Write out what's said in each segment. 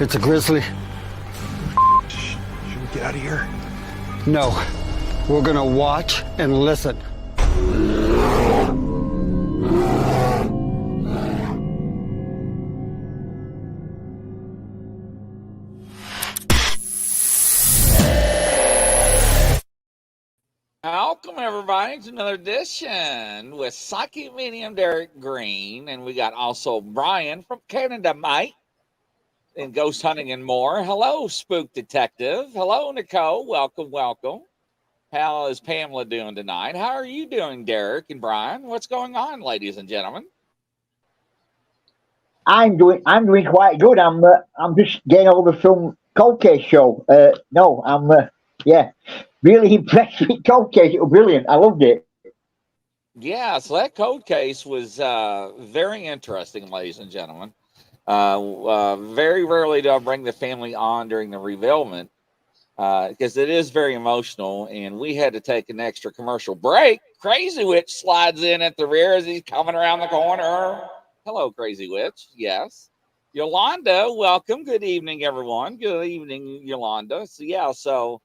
It's a grizzly. Should we get out of here? No, we're gonna watch and listen. Welcome, everybody, to another edition with Psychic Medium Derek Green. And we got also Brian from Canada, mate, and ghost hunting and more. Hello, Spook Detective. Hello, Nicole. Welcome, welcome. How is Pamela doing tonight? How are you doing, Derek and Brian? What's going on, ladies and gentlemen? I'm doing quite good. I'm just getting over from Cold Case show. Really impressed with Cold Case. It was brilliant. I loved it. Yeah, so that cold case was very interesting, ladies and gentlemen. Very rarely do I bring the family on during the revealment because it is very emotional, and we had to take an extra commercial break. Crazy Witch slides in at the rear as he's coming around the corner. Hello, Crazy Witch. Yes. Yolanda, welcome. Good evening, everyone. Good evening, Yolanda. So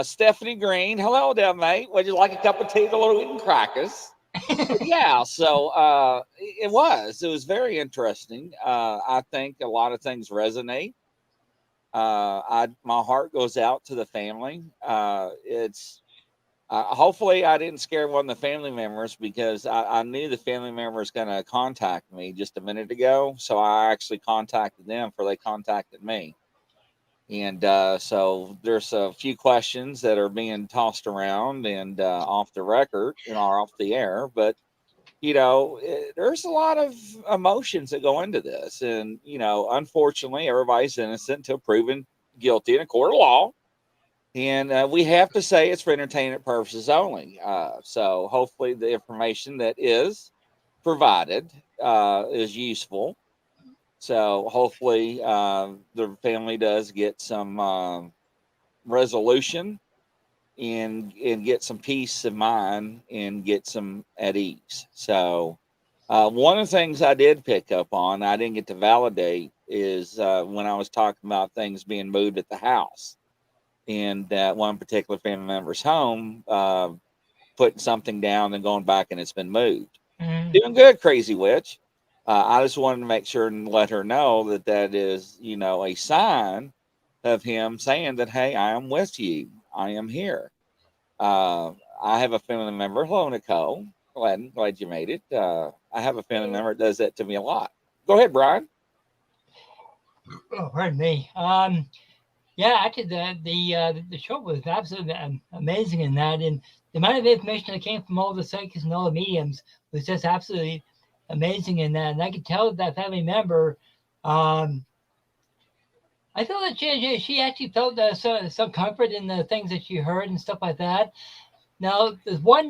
Stephanie Green. Hello there, mate. Would you like a cup of tea, a little eating crackers? Yeah, so it was very interesting. I think a lot of things resonate. My heart goes out to the family. Hopefully I didn't scare one of the family members, because I knew the family member was going to contact me just a minute ago. So I actually contacted them before they contacted me. And so there's a few questions that are being tossed around and off the record, or off the air. But, there's a lot of emotions that go into this. And, unfortunately, everybody's innocent until proven guilty in a court of law. And we have to say it's for entertainment purposes only. So hopefully the information that is provided is useful. So hopefully the family does get some resolution and get some peace of mind and get some at ease. So one of the things I did pick up on, I didn't get to validate, is when I was talking about things being moved at the house. And one particular family member's home, putting something down and going back, and it's been moved. Doing good, Crazy Witch. I just wanted to make sure and let her know that is, a sign of him saying that, hey, I am with you. I am here. I have a family member. Hello, Nicole. Glad you made it. I have a family member that does that to me a lot. Go ahead, Brian. Oh, pardon me. Yeah, actually, the show was absolutely amazing in that, and the amount of information that came from all the psychics and all the mediums was just absolutely amazing in that. And I could tell that family member, I felt that she actually felt some comfort in the things that she heard and stuff like that. Now, there was one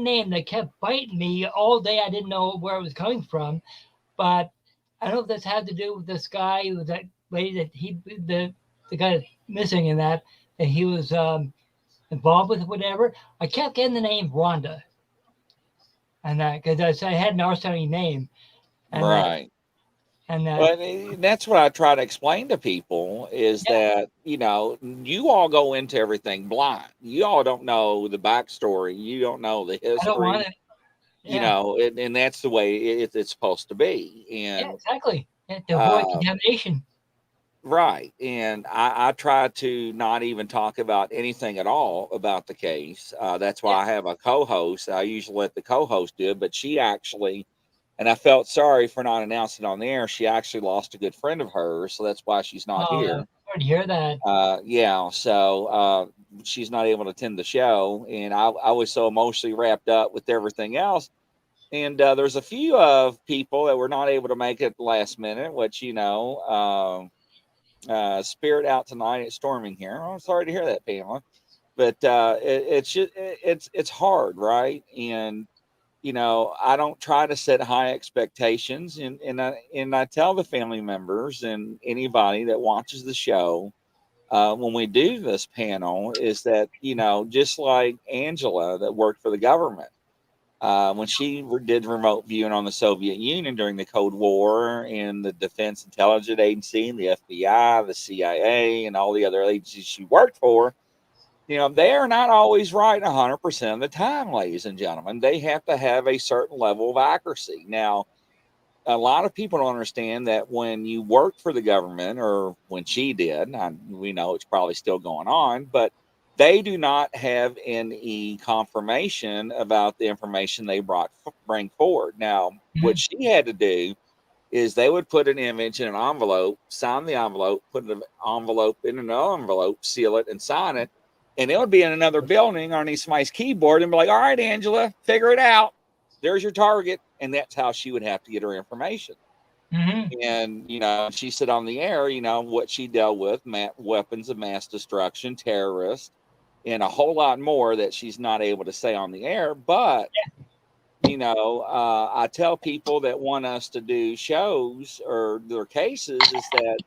name that kept biting me all day. I didn't know where it was coming from, but I don't know if this had to do with this guy, with that lady that the guy that's missing in that he was involved with, whatever. I kept getting the name Rhonda, and that because I had an outstanding name, And Right. and But that's what I try to explain to people is that, you all go into everything blind. You all don't know the backstory. You don't know the I don't want history, it. and that's the way it's supposed to be. Yeah, And exactly. To avoid uh, contamination. right. And I try to not even talk about anything at all about the case. That's why I have a co-host. I usually let the co-host do it, but she actually, and I felt sorry for not announcing it on the air. She actually lost a good friend of hers, so that's why she's not here. Sorry to hear that. So she's not able to attend the show, and I was so emotionally wrapped up with everything else. And there's a few of people that were not able to make it at the last minute, which Spirit out tonight. It's storming here. I'm sorry to hear that, Pamela, but it's hard, right? And I don't try to set high expectations, and I tell the family members and anybody that watches the show when we do this panel is that just like Angela that worked for the government when she did remote viewing on the Soviet Union during the Cold War and the Defense Intelligence Agency and the FBI, the CIA, and all the other agencies she worked for. They are not always right 100% of the time, ladies and gentlemen. They have to have a certain level of accuracy. Now, a lot of people don't understand that when you work for the government, or when she did, we know it's probably still going on, but they do not have any confirmation about the information they bring forward. Now, what she had to do is they would put an image in an envelope, sign the envelope, put an envelope in another envelope, seal it, and sign it. And it would be in another building underneath somebody's keyboard and be like, all right, Angela, figure it out. There's your target. And that's how she would have to get her information. And, she said on the air, what she dealt with, weapons of mass destruction, terrorists, and a whole lot more that she's not able to say on the air. But I tell people that want us to do shows or their cases is that,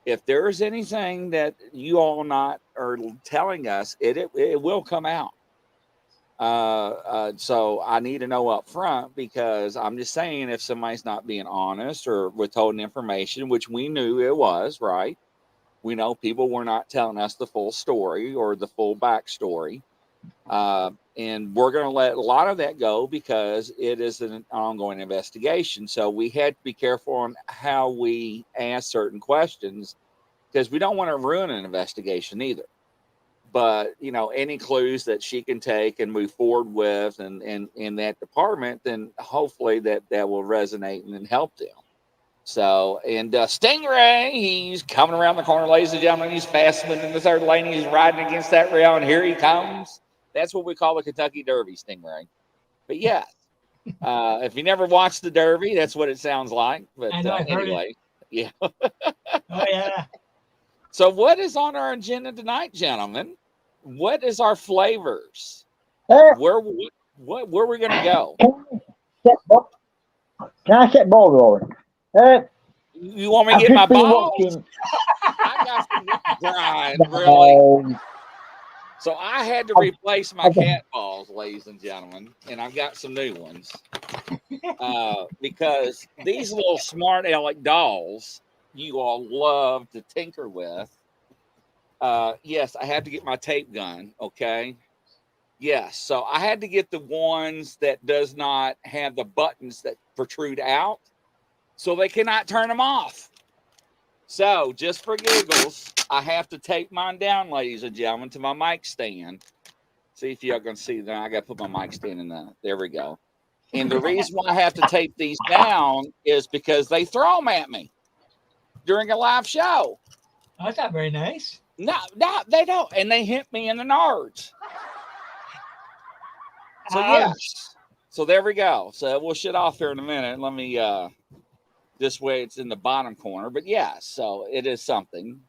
if there's anything that you all not are telling us, it will come out. So I need to know up front, because I'm just saying if somebody's not being honest or withholding information, which we knew it was, right? We know people were not telling us the full story or the full backstory. And we're going to let a lot of that go because it is an ongoing investigation. So we had to be careful on how we ask certain questions, because we don't want to ruin an investigation either. But, any clues that she can take and move forward with and in that department, then hopefully that will resonate and help them. So, and Stingray, he's coming around the corner, ladies and gentlemen. He's fasting in the third lane. He's riding against that rail, and here he comes. That's what we call the Kentucky Derby, Stingray. But yeah, if you never watched the Derby, that's what it sounds like. But I know, I've heard anyway, it. yeah. Oh yeah. So what is on our agenda tonight, gentlemen? What is our flavors? Where we're going to go? Can I set ball rolling? You want me to get my balls? I got some grind, really. So I had to replace my cat balls, ladies and gentlemen, and I've got some new ones. Because these little smart aleck dolls you all love to tinker with. Yes, I had to get my tape gun, okay? Yes, so I had to get the ones that does not have the buttons that protrude out, so they cannot turn them off. So, just for giggles, I have to tape mine down, ladies and gentlemen, to my mic stand. See if y'all can see that. I got to put my mic stand in there. There we go. And the reason why I have to tape these down is because they throw them at me during a live show. Oh, that's not very nice. No, they don't. And they hit me in the nards. So, yes. So, there we go. So, we'll shut off here in a minute. Let me, this way it's in the bottom corner. But, yeah, so it is something.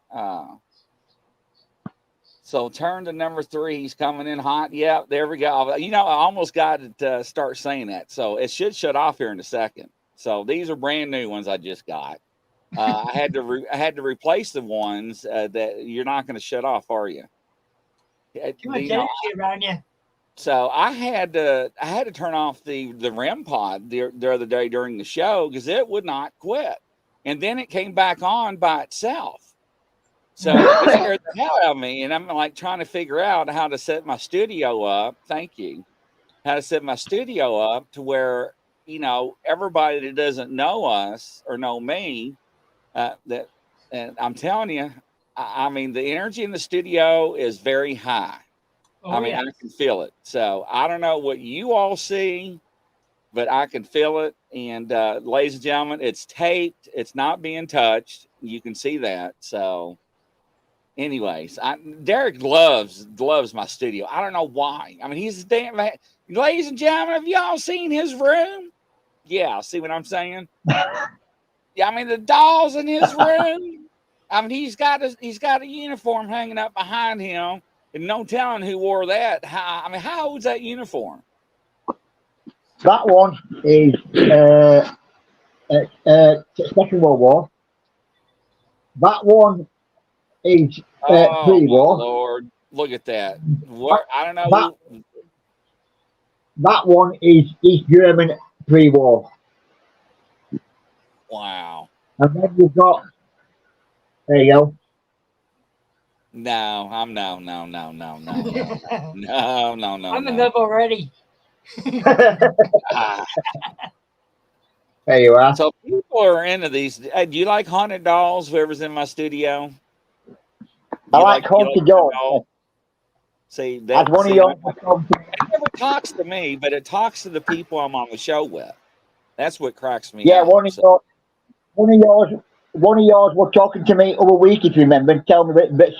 So, turn to number 3. He's coming in hot. Yeah, there we go. I almost got to start saying that. So, it should shut off here in a second. So, these are brand new ones I just got. I had to replace the ones that you're not going to shut off, are you? Too much energy around you. So I had to turn off the REM pod the other day during the show because it would not quit, and then it came back on by itself. So it scared the hell out of me, and I'm like trying to figure out how to set my studio up. Thank you. How to set my studio up to where, you know, everybody that doesn't know us or know me, that, and I'm telling you, I mean, the energy in the studio is very high. I mean, I can feel it. So I don't know what you all see, but I can feel it. And ladies and gentlemen, it's taped. It's not being touched. You can see that. So anyways, Derek loves my studio. I don't know why. I mean, he's damn. Ladies and gentlemen, have y'all seen his room? Yeah, see what I'm saying? Yeah, I mean the dolls in his room. I mean, he's got a uniform hanging up behind him, and no telling who wore that. How old's that uniform? That one is Second World War. That one is pre-war. Lord, look at that. What? I don't know. That one is East German pre-war. Wow. And then you've got. There you go. No. I'm enough already. There you are. So people are into these. Do you like haunted dolls? Whoever's in my studio. I like haunted dolls. See, that's one of yours. It never talks to me, but it talks to the people I'm on the show with. That's what cracks me Yeah, out. one of yours was talking to me over a week, if you remember, and tell me that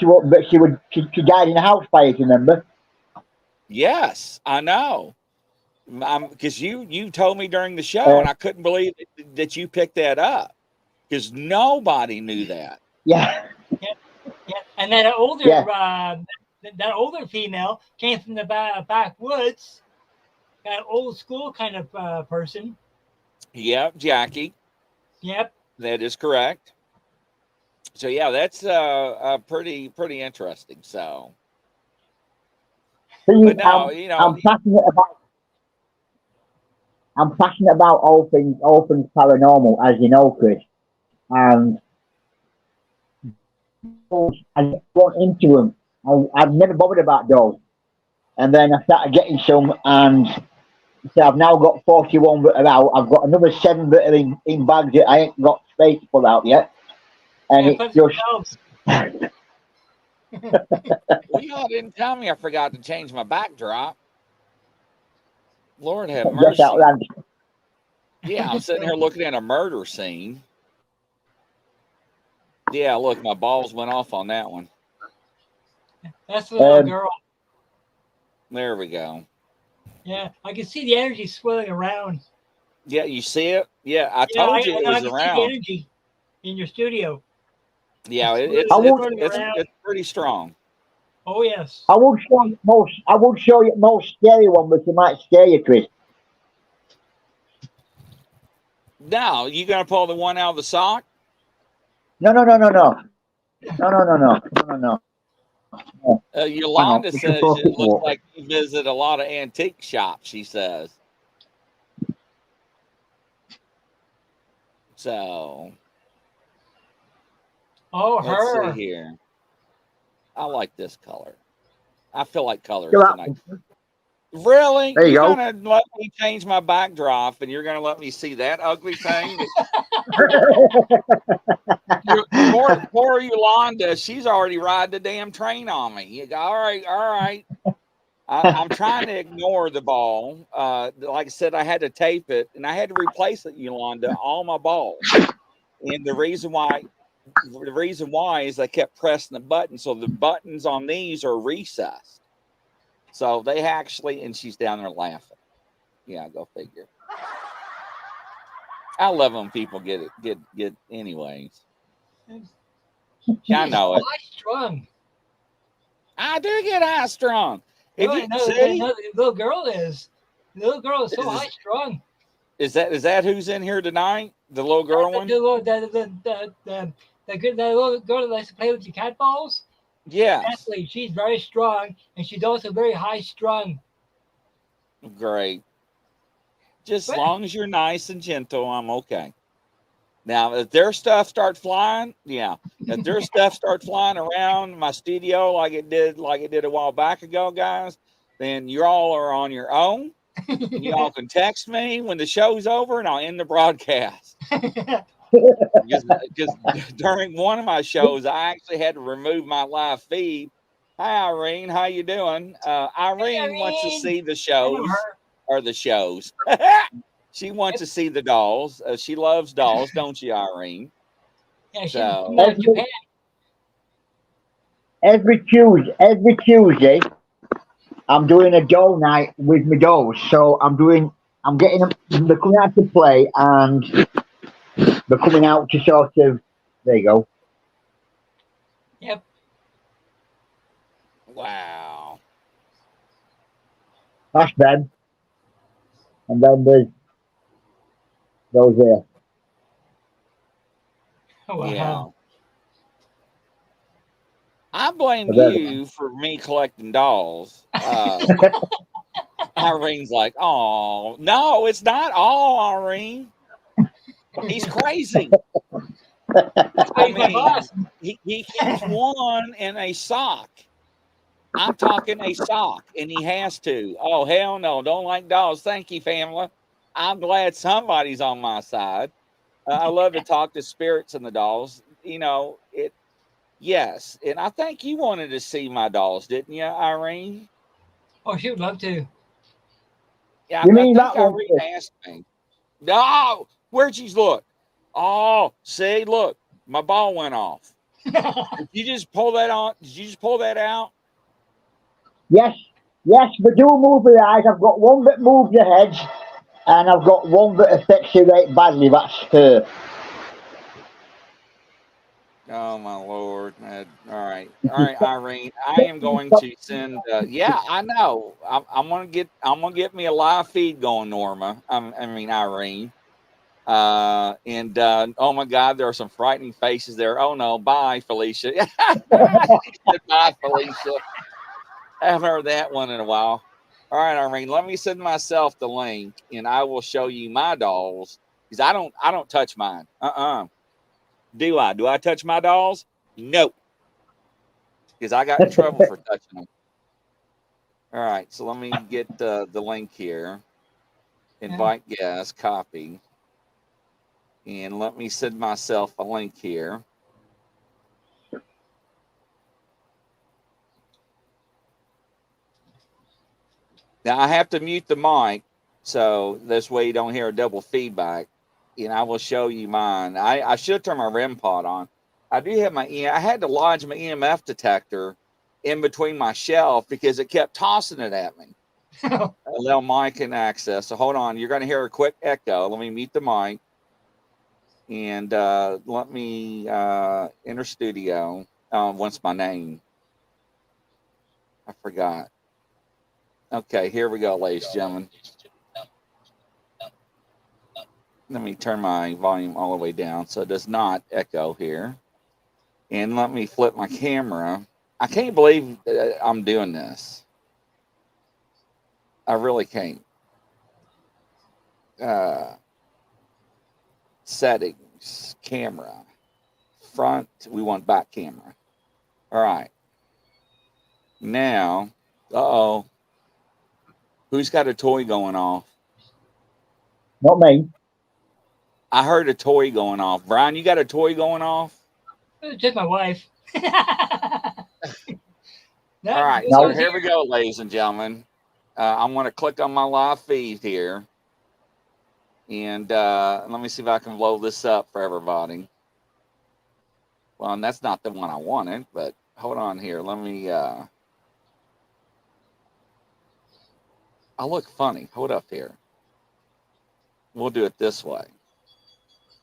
she died in a house fire, if you remember. Yes, I know. Because you told me during the show, and I couldn't believe that you picked that up, because nobody knew that. Yeah. And that older female came from the backwoods, that old school kind of person. Yep, Jackie. Yep, that is correct. So yeah, that's pretty interesting. So, but no, I'm passionate about all things paranormal, as you know, Chris. And I got into them. I've never bothered about those. And then I started getting some, and so I've now got 41 that are out. I've got another 7 that are in bags that I ain't got space to pull out yet. And it's just. Well, y'all didn't tell me I forgot to change my backdrop. Lord have mercy. Yeah, I'm sitting here looking at a murder scene. Yeah, look, my balls went off on that one. That's the little girl. There we go. Yeah, I can see the energy swirling around. Yeah, you see it? Yeah, I told you it was I around. see the energy in your studio. Yeah, it's pretty strong. Oh yes. I would show you the most scary one, but it might scare you, Chris. No, you gonna pull the one out of the sock? No. Yolanda says it looks like you visit a lot of antique shops, she says. So. Oh, let's see here. I like this color. I feel like colors tonight. Really? There you go. You're gonna let me change my backdrop, and you're gonna let me see that ugly thing? Poor Yolanda, she's already riding the damn train on me. You go, all right. I'm trying to ignore the ball. Like I said, I had to tape it, and I had to replace it, Yolanda, all my balls. And the reason why is I kept pressing the button, so the buttons on these are recessed. So they actually, and she's down there laughing. Yeah, go figure. I love when people get anyways. I know it. High strung. I do get high strung. The little girl is so high strung. Is that who's in here tonight? The little girl one? The little girl that likes to play with your cat balls? Yes. Exactly. She's very strong, and she's also very high strung. Great. Just as But long as you're nice and gentle, I'm okay. Now, if their stuff start flying, yeah. If their stuff start flying around my studio like it did a while back ago, guys, then you all are on your own. And you all can text me when the show's over, and I'll end the broadcast. Because during one of my shows, I actually had to remove my live feed. Hi, Irene. How you doing? Irene wants to see the shows or the shows. She wants to see the dolls. She loves dolls, don't you, Irene? yeah, she's So from Japan. every Tuesday, I'm doing a doll night with my dolls. So I'm getting them, they're coming out to play, and they're coming out to sort of, there you go. Yep. wow. That's them. And then there's those there. Oh, wow. Yeah. I blame So they're you for me collecting dolls. Irene's like, oh, no, it's not all Irene. He's crazy. That's why I he's my mean, boss. he keeps one in a sock. I'm talking a sock, and he has to. Oh, hell no. Don't like dolls. Thank you, family. I'm glad somebody's on my side. I love to talk to spirits and the dolls. You know, yes. And I think you wanted to see my dolls, didn't you, Irene? Oh, she would love to. Yeah, You I mean think that one? Irene asked me. No, where'd you look? Oh, see, look, my ball went off. Did you just pull that on? Did you just pull that out? Yes, yes, they do move the eyes. I've got one that moves the heads, and I've got one that affects you right badly. That's her. Oh my Lord! All right, Irene. I am going to send. Yeah, I know. I'm gonna get. I'm gonna get me a live feed going, Norma. I mean, Irene. And oh my God, there are some frightening faces there. Oh no, bye, Felicia. She said, bye, Felicia. I haven't heard that one in a while. All right, Irene, let me send myself the link, and I will show you my dolls because I don't touch mine. Do I? Do I touch my dolls? Nope, because I got in trouble for touching them. All right, so let me get the link here. Invite guest, copy, and let me send myself a link here. Now I have to mute the mic, so this way you don't hear a double feedback. And I will show you mine. I should turn my REM pod on. I do have my I had to lodge my EMF detector in between my shelf because it kept tossing it at me. Allow mic and access. So hold on, you're going to hear a quick echo. Let me mute the mic, and let me enter studio. What's my name? I forgot. Okay, here we go, ladies and gentlemen. Let me turn my volume all the way down so it does not echo here. And let me flip my camera. I can't believe I'm doing this. I really can't. Settings, camera, front. We want back camera. All right. Now, uh-oh. Who's got a toy going off? Not me. I heard a toy going off. Brian, you got a toy going off? It's just my wife. No, All right, No. so here we go, ladies and gentlemen. I'm going to click on my live feed here. And let me see if I can blow this up for everybody. Well, and that's not the one I wanted, but hold on here. Let me... I look funny. Hold up here. We'll do it this way.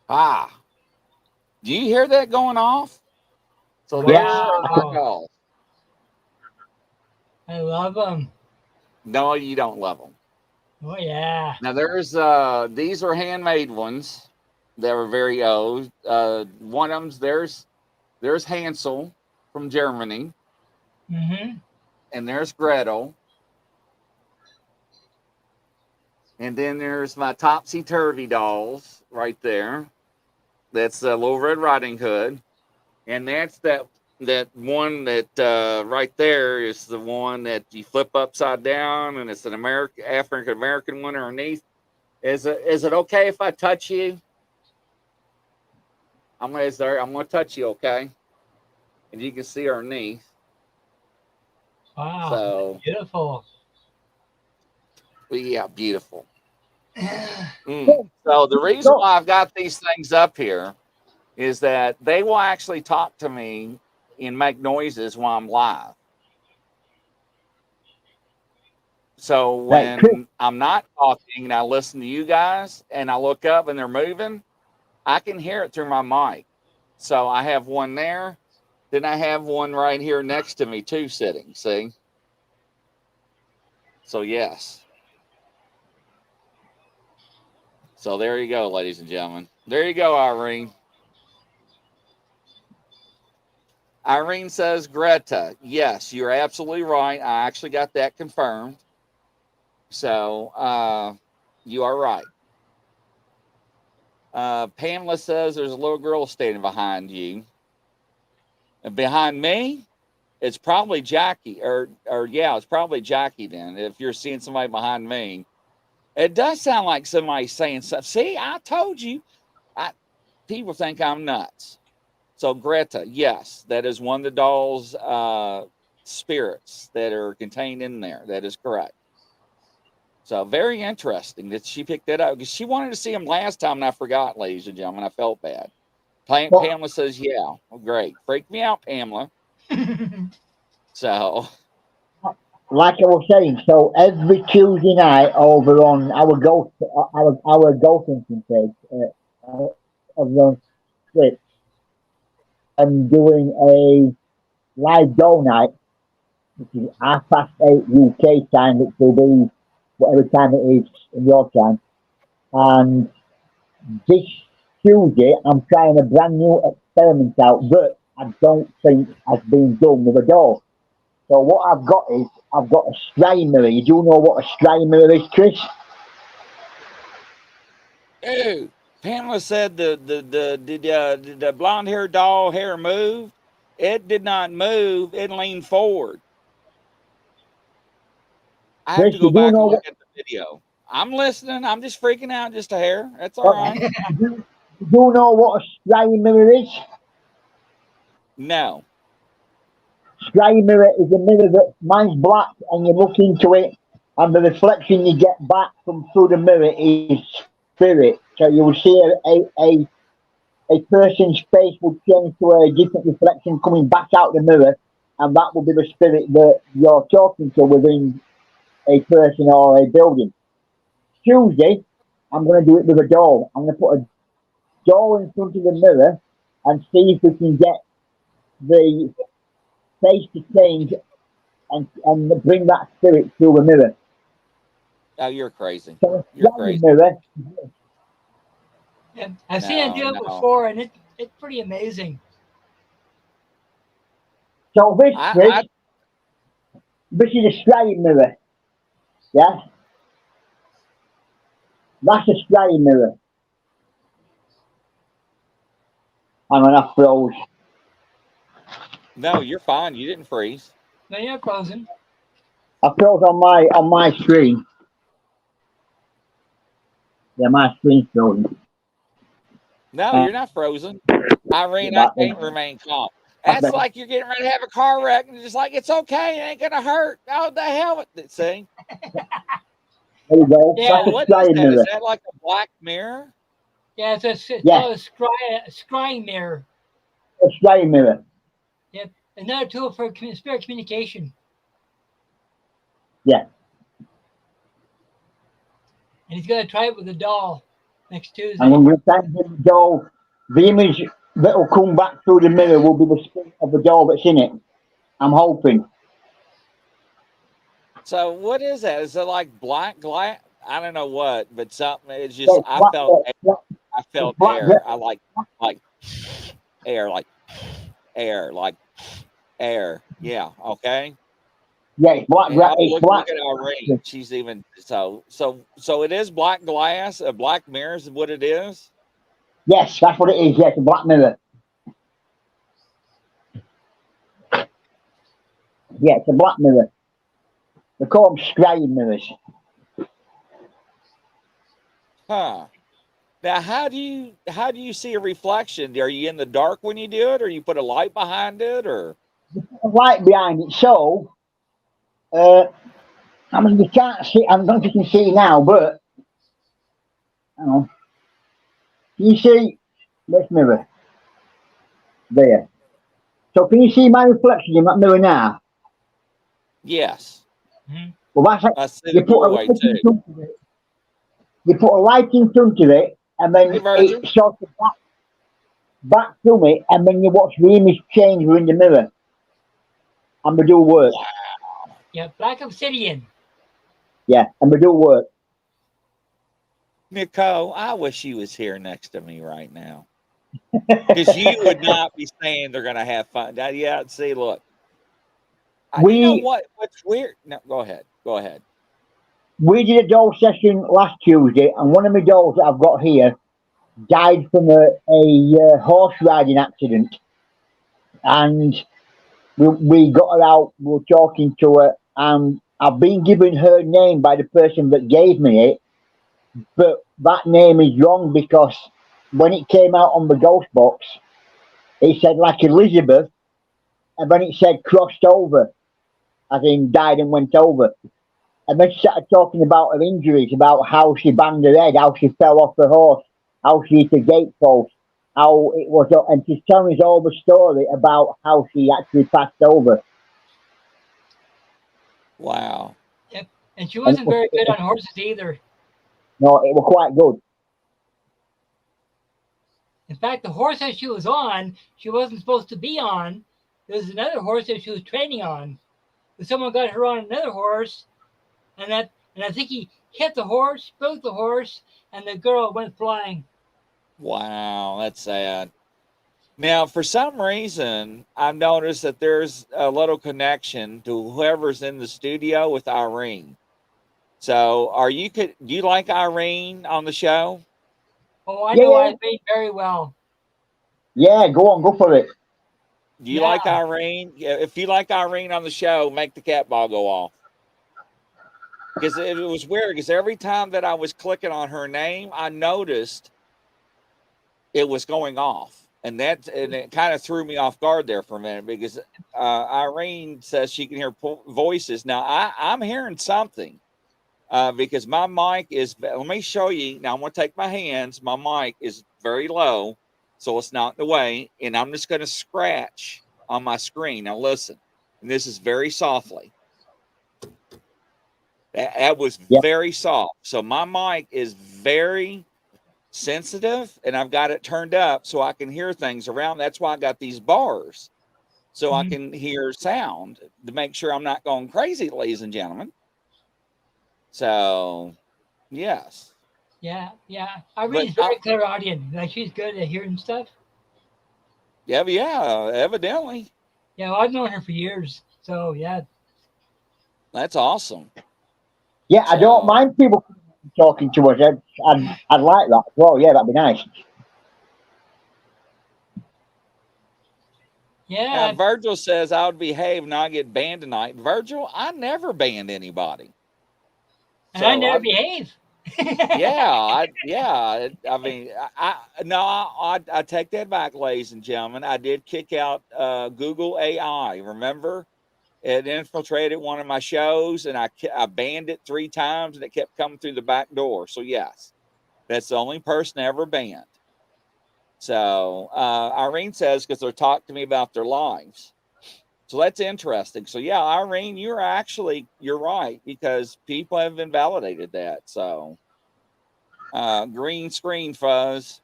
Ah. Do you hear that going off? So there are Wow. the dolls. I love them. No, you don't love them. Oh, yeah. Now there's these are handmade ones. They were very old. One of them's there's Hansel from Germany, Mm-hmm. and there's Gretel. And then there's my topsy-turvy dolls right there. That's the Little Red Riding Hood. And that's that one that right there is the one that you flip upside down, and it's an African American one underneath. Is it okay if I touch you? I'm gonna touch you, okay? And you can see underneath. Wow, So beautiful. yeah, beautiful. So the reason why I've got these things up here is that they will actually talk to me and make noises while I'm live. So when I'm not talking and I listen to you guys and I look up and they're moving, I can hear it through my mic. So I have one there. Then I have one right here next to me too, sitting. See? So yes. So there you go, ladies and gentlemen. There you go, Irene. Irene says, Greta, yes, you're absolutely right. I actually got that confirmed. So you are right. Pamela says there's a little girl standing behind you. And behind me, it's probably Jackie. Or yeah, it's probably Jackie then, if you're seeing somebody behind me. It does sound like somebody saying something. See, I told you. People think I'm nuts. So Greta, yes, that is one of the doll's spirits that are contained in there. That is correct. So very interesting that she picked that up because she wanted to see him last time and I forgot, ladies and gentlemen. I felt bad. Pamela says, yeah, well, great. Freaked me out, Pamela. So, like I was saying, so every Tuesday night over on our ghost hunting page of the strip, I'm doing a live dough night, which is 8:30 UK time, which will be whatever time it is in your time. And this Tuesday, I'm trying a brand new experiment out that I don't think has been done with a dough. So what I've got is I've got a scrying mirror. You do know what a scrying mirror is, Chris? ew, Pamela said the blonde haired doll hair moved. It did not move. It leaned forward. I have Chris, to you go do back and know look what at the video. I'm listening. I'm just freaking out just a hair. That's all right. you do know what a scrying mirror is? No. Scrying mirror is a mirror that mine's black and you look into it and the reflection you get back from through the mirror is spirit. So you will see a person's face will change to a different reflection coming back out the mirror, and that will be the spirit that you're talking to within a person or a building. Tuesday, I'm going to do it with a doll. I'm going to put a doll in front of the mirror and see if we can get the face to change and bring that spirit through the mirror. Oh, you're crazy. So You're a crazy. mirror. Yeah, I've seen it do it before, and it's pretty amazing. So this is a scrying mirror. Yeah? That's a scrying mirror. I'm an froze. No, you're fine. You didn't freeze. No, you're frozen. I froze on my screen. Yeah, my screen's frozen. No, you're not frozen. Irene, I can't remain calm. That's like you're getting ready to have a car wreck and just like, it's okay. It ain't going to hurt. Oh, the hell with it. See? There you go. Yeah. That's a What is scrying that? mirror. Is that like a black mirror? Yeah, it's called a scrying mirror. A scrying mirror. Yep, another tool for spirit communication. Yeah. And he's going to try it with a doll next Tuesday. And when we send the doll, the image that will come back through the mirror will be the spirit of the doll that's in it. I'm hoping. So what is that? Is it like black glass? I don't know what, but something. It's just I felt air. I like air, like air. Yeah. Okay. Yeah, it's black. And I It's look, black. look at Irene. She's even so it is black glass, a black mirror is what it is. Yes, that's what it is. Yes, a black mirror. Yeah, it's a black mirror. They call them scrying mirrors. Huh. Now how do you see a reflection? Are you in the dark when you do it, or you put a light behind it, or A light behind it, so I mean you can't see. I don't know if you can see now, but hang on. Can you see this mirror there? So can you see my reflection in that mirror now? yes. Well, that's it. I see You the put a doorway light in too. front of it. You put a light in front of it, and Hey then Virgil. it sort of back to it, and then you watch the image change in the mirror, and we do work. Yeah, black obsidian. Yeah, and we do work. Nicole, I wish you was here next to me right now. Because you would not be saying they're gonna have fun. Yeah, see, look. You know what? What's weird? No, go ahead. Go ahead. We did a doll session last Tuesday, and one of my dolls that I've got here died from a horse riding accident. And we got her out, we were talking to her, and I've been given her name by the person that gave me it, but that name is wrong because when it came out on the ghost box, it said like Elizabeth, and then it said crossed over, as in died and went over. And then she started talking about her injuries, about how she banged her head, how she fell off the horse, how she hit a gatepost, how it was, and she's telling us all the story about how she actually passed over. Wow. Yep. And she wasn't very good on horses either. No, it was quite good. In fact, the horse that she was on, she wasn't supposed to be on. There was another horse that she was training on. But someone got her on another horse, and I think he hit the horse, broke the horse, and the girl went flying. Wow, that's sad. Now, for some reason, I've noticed that there's a little connection to whoever's in the studio with Irene. So, do you like Irene on the show? Oh, I Yeah, know yeah, Irene very well. yeah. Go on, go for it. Do you like Irene? If you like Irene on the show, make the cat ball go off. Because it was weird. Because every time that I was clicking on her name, I noticed it was going off, and it kind of threw me off guard there for a minute because Irene says she can hear voices. Now I'm hearing something because my mic is. Let me show you. Now I'm going to take my hands. My mic is very low, so it's not in the way, and I'm just going to scratch on my screen. Now listen, and this is very softly. That was Yep. very soft. So my mic is very sensitive, and I've got it turned up so I can hear things around. That's why I got these bars so I can hear sound to make sure I'm not going crazy, ladies and gentlemen. So, yes. Yeah. Irene's very clairaudient. Like she's good at hearing stuff. Yeah, evidently. Yeah, well, I've known her for years. So yeah. That's awesome. Yeah, I don't mind people talking to us. I'd like that as well. Yeah, that'd be nice. Yeah. Now, Virgil says I would behave, not get banned tonight. Virgil, I never banned anybody. And I never behave. I mean, I take that back, ladies and gentlemen. I did kick out Google AI. Remember, it infiltrated one of my shows, and I banned it 3 times, and it kept coming through the back door. So yes, that's the only person I ever banned. So Irene says because they're talking to me about their lives. So that's interesting. So yeah, Irene, you're right because people have invalidated that. So green screen fuzz.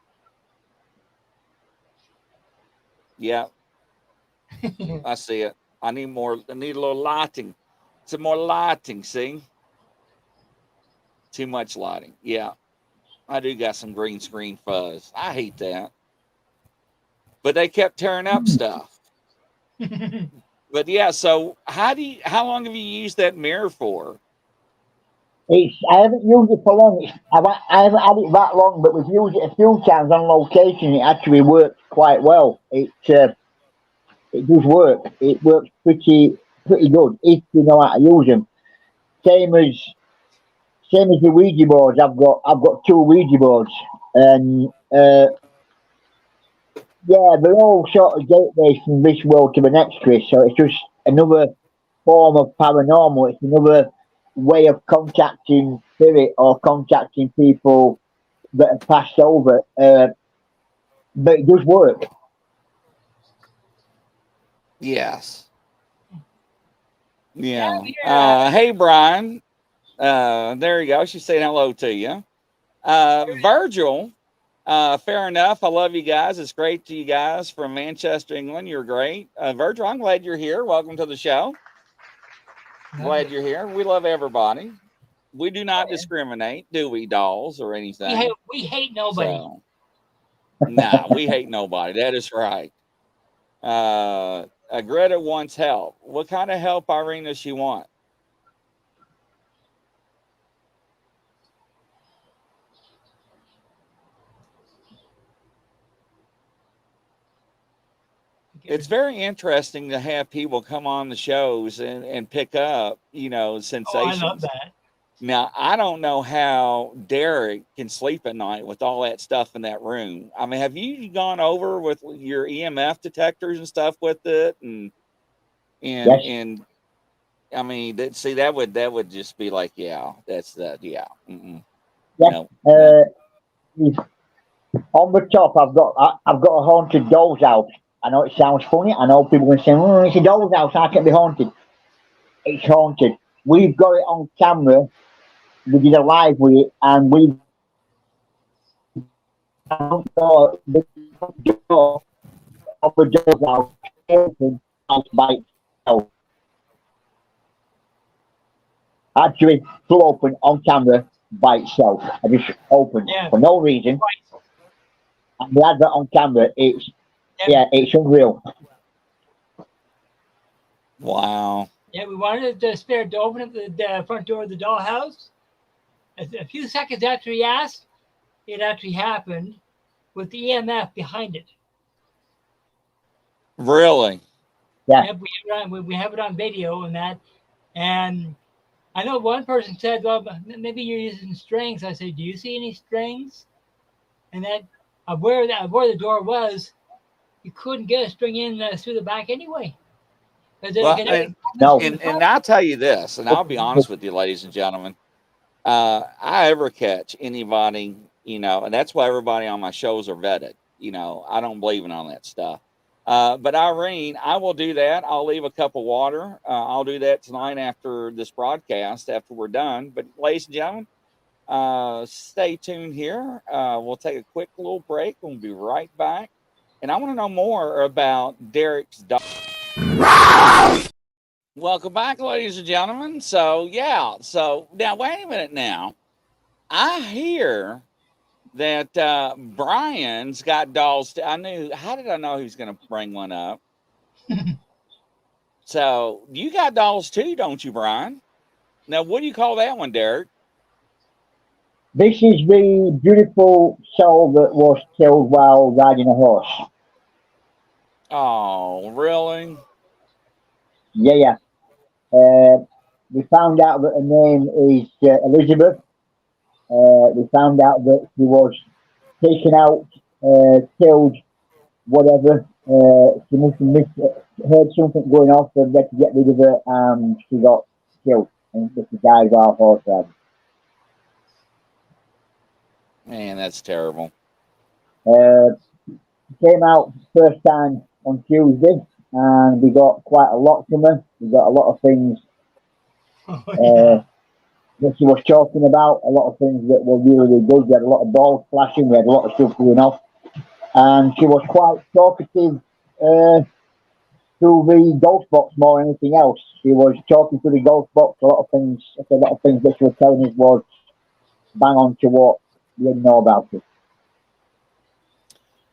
Yeah, I see it. I need a little lighting. Some more lighting. See, too much lighting. Yeah, I do got some green screen fuzz. I hate that. But they kept tearing up stuff. But yeah, so how long have you used that mirror for? I haven't used it for long. I haven't had it that long, but we've used it a few times on location. It actually works quite well. It does work. It works pretty good if you know how to use them. Same as same as the Ouija boards. I've got two Ouija boards, and yeah, they're all sort of gateways from this world to the next, Chris. So it's just another form of paranormal. It's another way of contacting spirit or contacting people that have passed over. But it does work. Yes. Yeah, Yeah. Hey, Brian. There you go. She's saying hello to you. Virgil. Fair enough. I love you guys. It's great to you guys from Manchester, England. You're great. Virgil, I'm glad you're here. Welcome to the show. Glad you're here. We love everybody. We do not discriminate, do we, dolls or anything? we hate nobody. So, nah, we hate nobody. That is right. Greta wants help. What kind of help, Irene, does she want? It's very interesting to have people come on the shows and pick up, sensations. I love that. Now, I don't know how Derek can sleep at night with all that stuff in that room. I mean, have you gone over with your EMF detectors and stuff with it? And Yes. and I mean, that would just be like, yeah, that's that, yeah. Mm-mm. Yeah. No. On the top, I've got a haunted doll's house. I know it sounds funny. I know people are saying, "Oh, it's a doll's house. How can it be haunted?" It's haunted. We've got it on camera. We did a live with it, and we the door of the doll's house open out by itself. Actually, flew open on camera by itself. I just opened for no reason. And we had that on camera. It's unreal. Wow. Yeah, we wanted the spirit to open up the front door of the dollhouse. A few seconds after he asked, it actually happened with the EMF behind it. Really? Yeah. We have it on video and that. And I know one person said, well, maybe you're using strings. I said, do you see any strings? And that where the door was, you couldn't get a string in through the back anyway. Well, and I'll tell you this, and I'll be honest with you, ladies and gentlemen. I ever catch anybody, and that's why everybody on my shows are vetted. I don't believe in all that stuff. But Irene, I will do that. I'll leave a cup of water. I'll do that tonight after this broadcast, after we're done. But ladies and gentlemen, stay tuned here. We'll take a quick little break. We'll be right back. And I want to know more about Derek's dog. Welcome back, ladies and gentlemen. So now wait a minute now. I hear that Brian's got dolls. How did I know he was going to bring one up? So you got dolls too, don't you, Brian? Now, what do you call that one, Derek? This is the beautiful soul that was killed while riding a horse. Oh, really? Yeah. We found out that her name is Elizabeth. We found out that she was taken out, killed, whatever. She must have heard something going off and had to get rid of her, and she got killed. And she died while horse riding. Man, that's terrible. She came out first time on Tuesday, and we got quite a lot from her. We got a lot of things that she was talking about, a lot of things that were really good. We had a lot of balls flashing, we had a lot of stuff going off, and she was quite talkative through the ghost box more than anything else. She was talking through the ghost box. A lot of things that she was telling us was bang on to what we didn't know about it.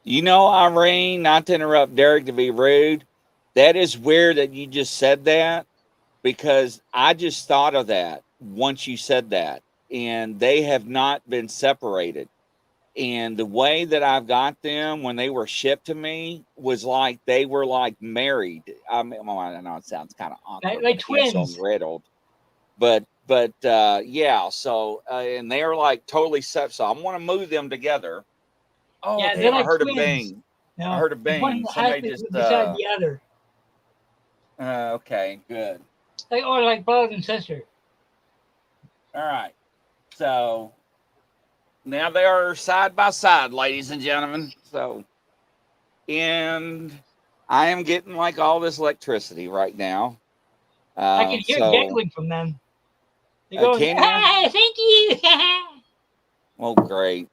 Irene, not to interrupt Derek to be rude, That is weird that you just said that, because I just thought of that once you said that, and they have not been separated. And the way that I've got them when they were shipped to me was like they were like married. I mean, well, I know it sounds kind of awkward, like but I can't show twins. them riddled. But yeah. So and they're like totally set. So I want to move them together. Oh, Yeah, they're damn! I like heard a twins. bang. You I know, heard a bang. one has Somebody to just. beside the other, Okay, good. or like brother and sister. All right. So now they are side by side, ladies and gentlemen. So, and I am getting like all this electricity right now. I can hear So, giggling from them. They're going, can you? "Ah, thank you." Oh, great.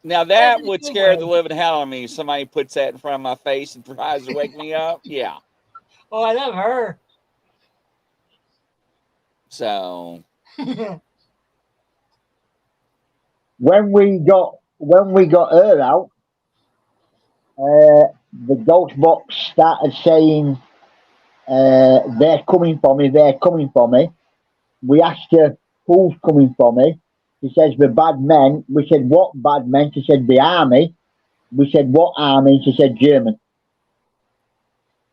Now That's that in a would good scare the way. living hell out of me. Somebody puts that in front of my face and tries to wake me up. Yeah. Oh, I love her. So, When we got her out, the ghost box started saying, "They're coming for me. They're coming for me." We asked her, "Who's coming for me?" She says, "The bad men." We said, "What bad men?" She said, "The army." We said, "What army?" She said, "German."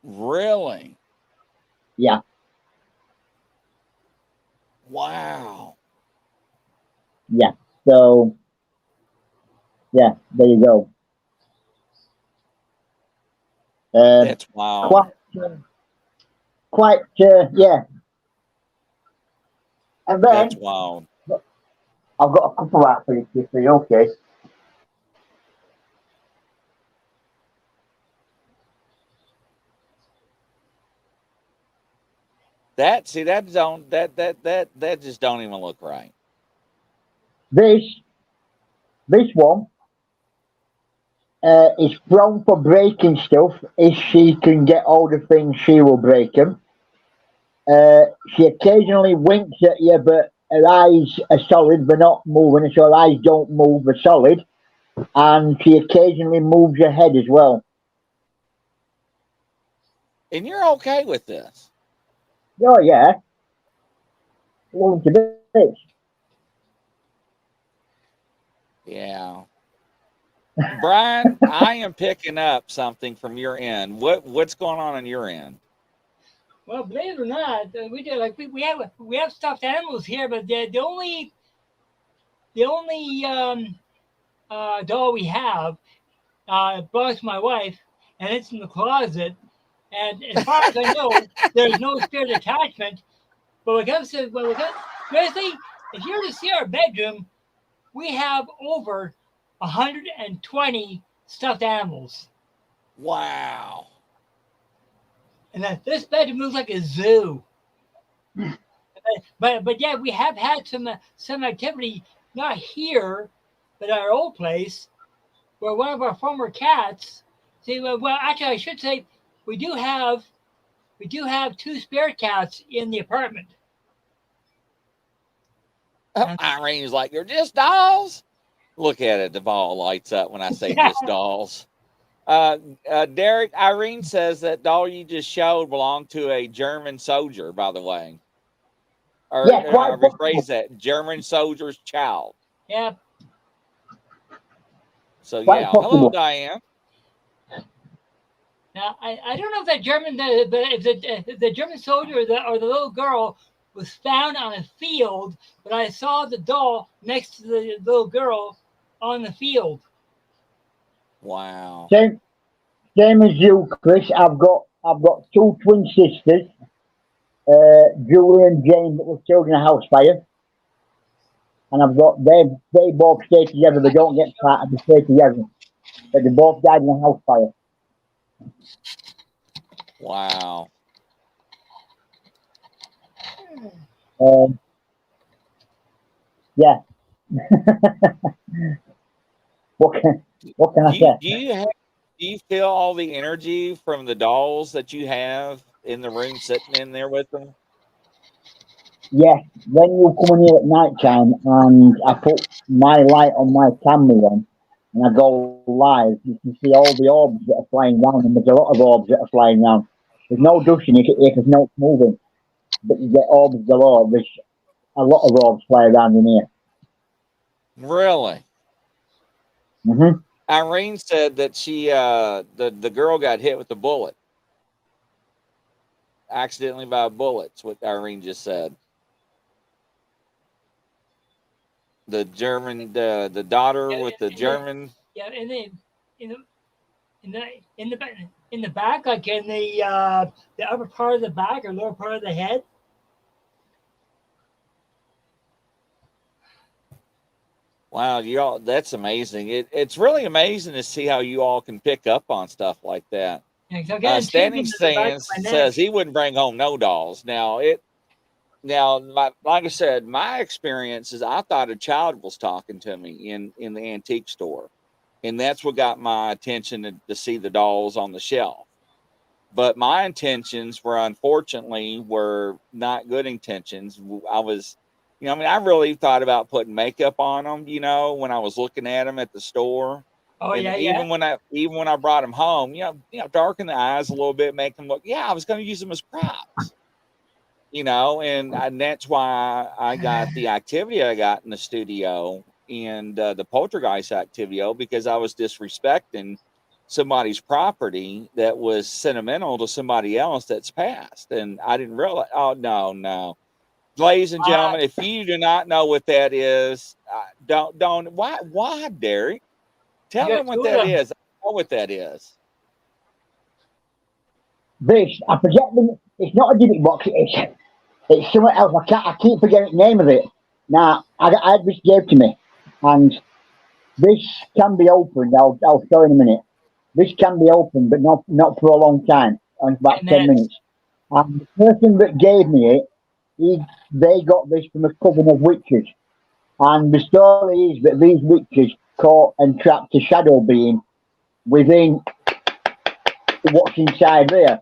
really? Yeah. Wow. Yeah. So, yeah, there you go. That's wild. Yeah. And That's then wild. I've got a couple out for you, okay? That see that don't that just don't even look right. This one is prone for breaking stuff. If she can get hold of things, she will break them. She occasionally winks at you, but her eyes are solid. They're not moving, so her eyes don't move. They're solid. And she occasionally moves her head as well. And you're okay with this. Oh, yeah. Love to bits. Yeah. Brian, I am picking up something from your end. What's going on your end? Well, believe it or not, we do like we have stuffed animals here, but the only doll we have belongs to my wife, and it's in the closet. And as far as I know, there's no spirit attachment. But Grizzly, if you were to see our bedroom, we have over 120 stuffed animals. Wow. And this bedroom looks like a zoo. But yeah, we have had some activity, not here, but at our old place, where one of our former cats. See, well, actually, I should say we do have two spirit cats in the apartment. And, Irene's like, they're just dolls. Look at it. The ball lights up when I say yeah, just dolls. Derek, Irene says that doll you just showed belonged to a German soldier, by the way. Or Yeah, quite rephrase possible. that, German soldier's child. yeah. So, Quite yeah. Hello, possible. Diane. Now I don't know if that German if the German soldier or the little girl was found on a field, but I saw the doll next to the little girl on the field. Wow. Same as you, Chris. I've got two twin sisters, Julie and Jane, that were killed in a house fire. And they both stay together. They don't get parted. They stay together. But they both died in a house fire. Wow. Yeah. what can I say? Do you feel all the energy from the dolls that you have in the room sitting in there with them? Yes. When you come in here at night time and I put my light on my camera on and I go live, you can see all the orbs that are flying down, and there's a lot of orbs that are flying down. There's no dust in it if there's no moving. But you get orbs galore. There's a lot of orbs fly around in here. Really? Mm-hmm. Irene said that she, the girl got hit with a bullet. Accidentally by a bullet, is what Irene just said. The German, the daughter with the German. Yeah, in the back, like in the upper part of the back or lower part of the head. Wow, you all, that's amazing. It's really amazing to see how you all can pick up on stuff like that. Yeah, 'cause I got Standing intrigued into the back of Stance my says neck. he wouldn't bring home no dolls. Like I said, my experience is I thought a child was talking to me in the antique store, and that's what got my attention to see the dolls on the shelf. But my intentions were unfortunately not good intentions. I was, I really thought about putting makeup on them, when I was looking at them at the store. Oh And yeah, even when I brought them home, darken the eyes a little bit, make them look. Yeah, I was going to use them as props, and that's why I got the activity I got in the studio and the poltergeist activity because I was disrespecting somebody's property that was sentimental to somebody else that's passed, and I didn't realize. Oh no. Ladies and gentlemen, if you do not know what that is, don't. Why, Derek? Tell them what that is. I know what that is. This, I forget the. It's not a gimmick box. It's something else. I keep forgetting the name of it. Now, I had this gave to me, and this can be opened. I'll show in a minute. This can be opened, but not for a long time. On about 10 minutes. And the person that gave me it, they got this from a coven of witches. And the story is that these witches caught and trapped a shadow being within what's inside there.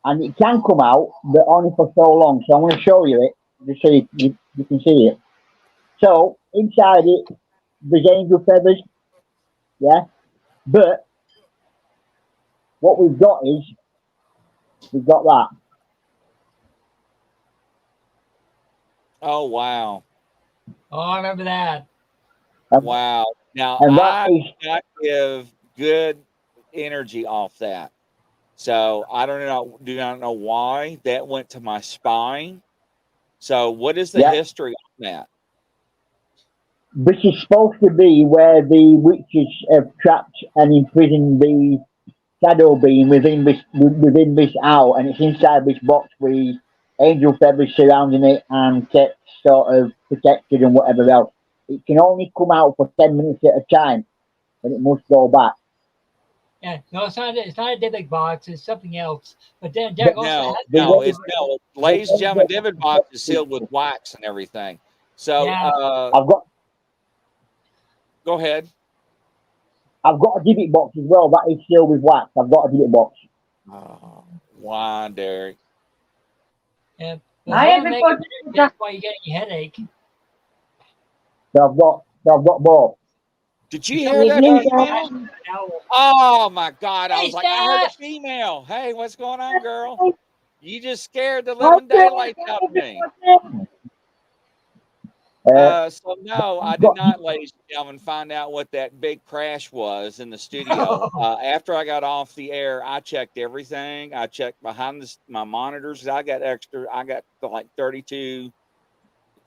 And it can come out, but only for so long. So I'm going to show you it, just so you can see it. So inside it, there's angel feathers, yeah. But what we've got that. Oh wow! Oh, I remember that. Wow! Now I give good energy off that. So I do not know why that went to my spine. So what is the history on that? This is supposed to be where the witches have trapped and imprisoned the shadow being within this owl, and it's inside this box with angel feathers surrounding it and kept sort of protected and whatever else. It can only come out for 10 minutes at a time, and it must go back. Yeah, no, it's not a David box. It's something else. But then Derek no, ladies and gentlemen, David box is sealed with wax and everything. So I've got. Go ahead. I've got a divot box as well. That is sealed with wax. I've got a divot box. Oh, why, Derek? Yeah, that's why you get a headache. So I've got both. Did you hear that? Oh my God! I was like, I heard a female. Hey, what's going on, girl? You just scared the living daylights out of me. So no, I did not, ladies and gentlemen, find out what that big crash was in the studio. After I got off the air, I checked everything. I checked behind my monitors. I got like 32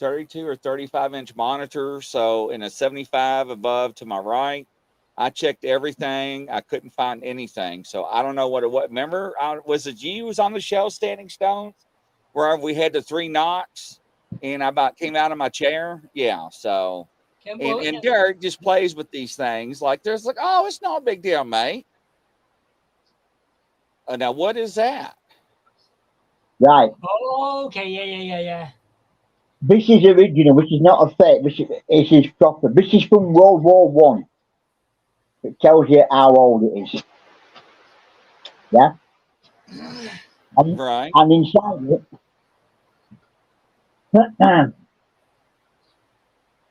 or 35-inch monitor. So in a 75 above to my right, I checked everything. I couldn't find anything. So I don't know what it was. Remember, was it you was on the show, Standing Stones, where we had the 3 knocks? And I about came out of my chair. Yeah. So, and Derek just plays with these things. Like there's like, oh, it's not a big deal, mate. Now, what is that? Right. Oh, okay. Yeah. This is original. This is not a fake. This is proper. This is from World War One. It tells you how old it is. Yeah. Right. And inside it.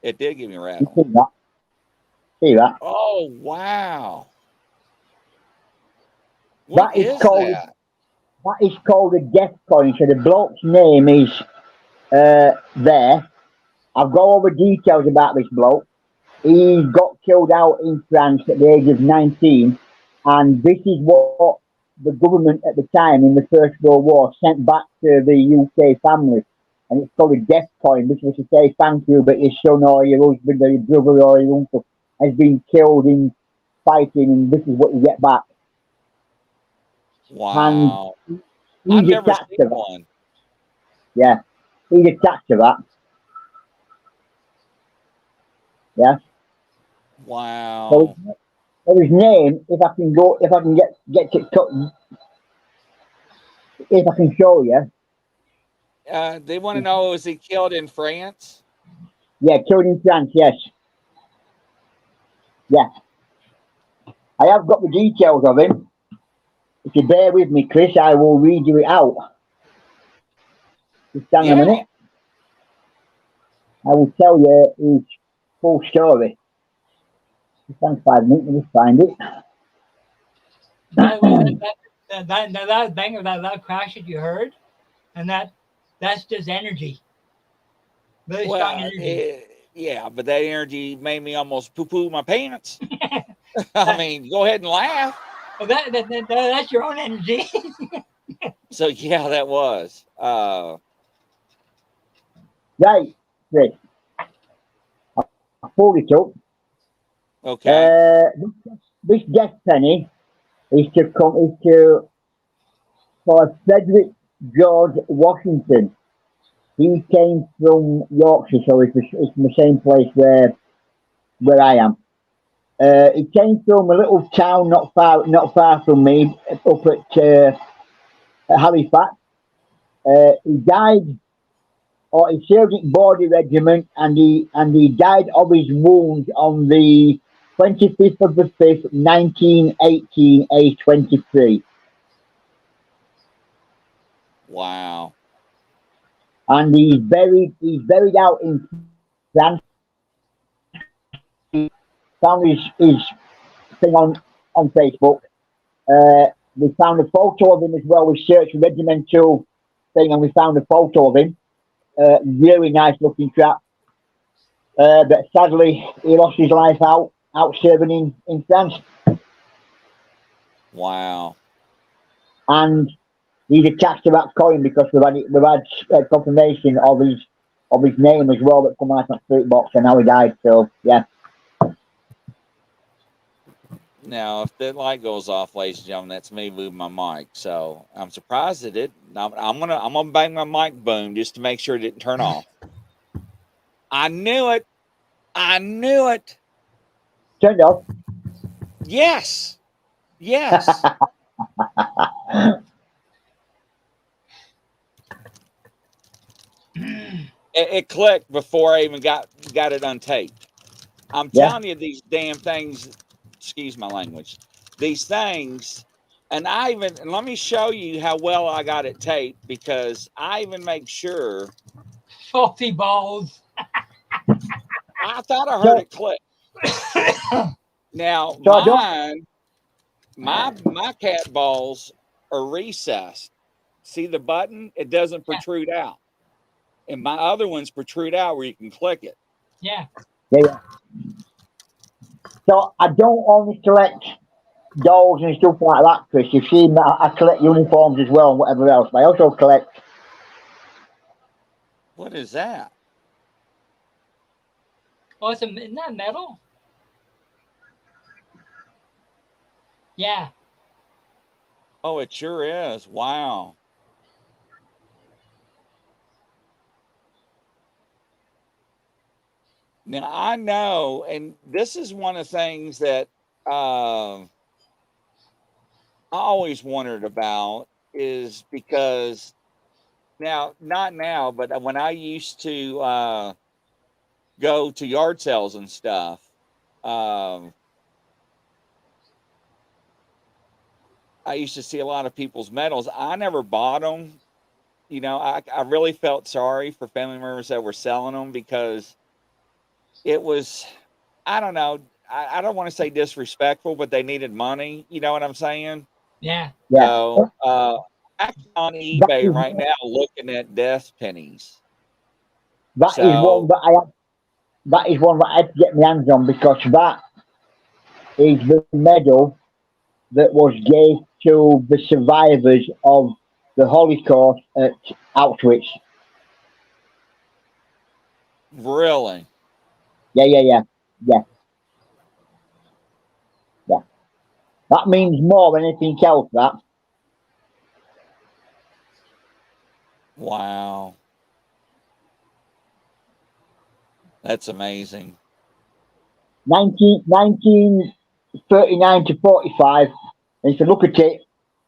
It did give me a rattle. See that? Oh wow! What is called that? That is called a death coin. So the bloke's name is there. I've got all the details about this bloke. He got killed out in France at the age of 19, and this is what the government at the time in the First World War sent back to the UK family. And it's called a death coin, which was to say thank you, but your son or your husband or your brother or your uncle has been killed in fighting, and this is what you get back. Wow. And I've he's never attached seen to that. one. Yeah, he's attached to that. Yeah. Wow. So his name, if I can get it cut, if I can show you, They want to know, was he killed in France? yeah, killed in France, yes, yeah. I have got the details of him. If you bear with me, Chris, I will read you it out. Just hang on a Yeah. minute. I will tell you his full story. Just hang 5 minutes, let me find it. That bang of that loud crash that you heard, and that's just energy. Really strong Well, energy. yeah, but that energy made me almost poo-poo my pants. I mean, go ahead and laugh. Well, that's your own energy. So yeah, that was. Right, Chris. I pulled it up. Okay. This death penny is for Frederick George Washington. He came from Yorkshire, so it's from the same place where I am. He came from a little town not far from me, up at Halifax. He died, or he served in Border Regiment, and he died of his wounds on the 25th of the 5th, 1918, age 23. Wow. And he's buried out in France. Found his thing on Facebook. We found a photo of him as well. We searched the regimental thing and we found a photo of him. Really nice looking chap. But sadly, he lost his life out serving in France. Wow. And he's attached to that coin because we've had confirmation of his name as well that come out on street box and how he died. So yeah. Now, if that light goes off, ladies and gentlemen, that's me moving my mic. So I'm surprised it didn't. I'm gonna bang my mic boom just to make sure it didn't turn off. I knew it. I knew it. Turned off. Yes. Yes. It clicked before I even got it untaped. I'm telling you, these damn things, excuse my language, these things, and let me show you how well I got it taped, because I even make sure. Faulty balls. I thought I heard it click. Now, my cat balls are recessed. See the button? It doesn't protrude out. And my other ones protrude out where you can click it. Yeah. Yeah. So I don't only collect dolls and stuff like that, Chris. You've seen that I collect uniforms as well and whatever else. But I also collect. What is that? Oh, isn't that metal? Yeah. Oh, it sure is. Wow. Now I know, and this is one of the things that I always wondered about, is because not now, but when I used to go to yard sales and stuff, I used to see a lot of people's medals. I never bought them. You know, I really felt sorry for family members that were selling them, because it was, I don't know, I don't want to say disrespectful, but they needed money. You know what I'm saying? Yeah. Yeah. So actually on That eBay is, right now looking at death pennies. that is one So that I have, that is one that I had to get my hands on because that is the medal that was gave to the survivors of the Holocaust at Auschwitz. really, Yeah, yeah, yeah, yeah, yeah. That means more than anything else. That wow, that's amazing. 1939 to 45. And if you look at it,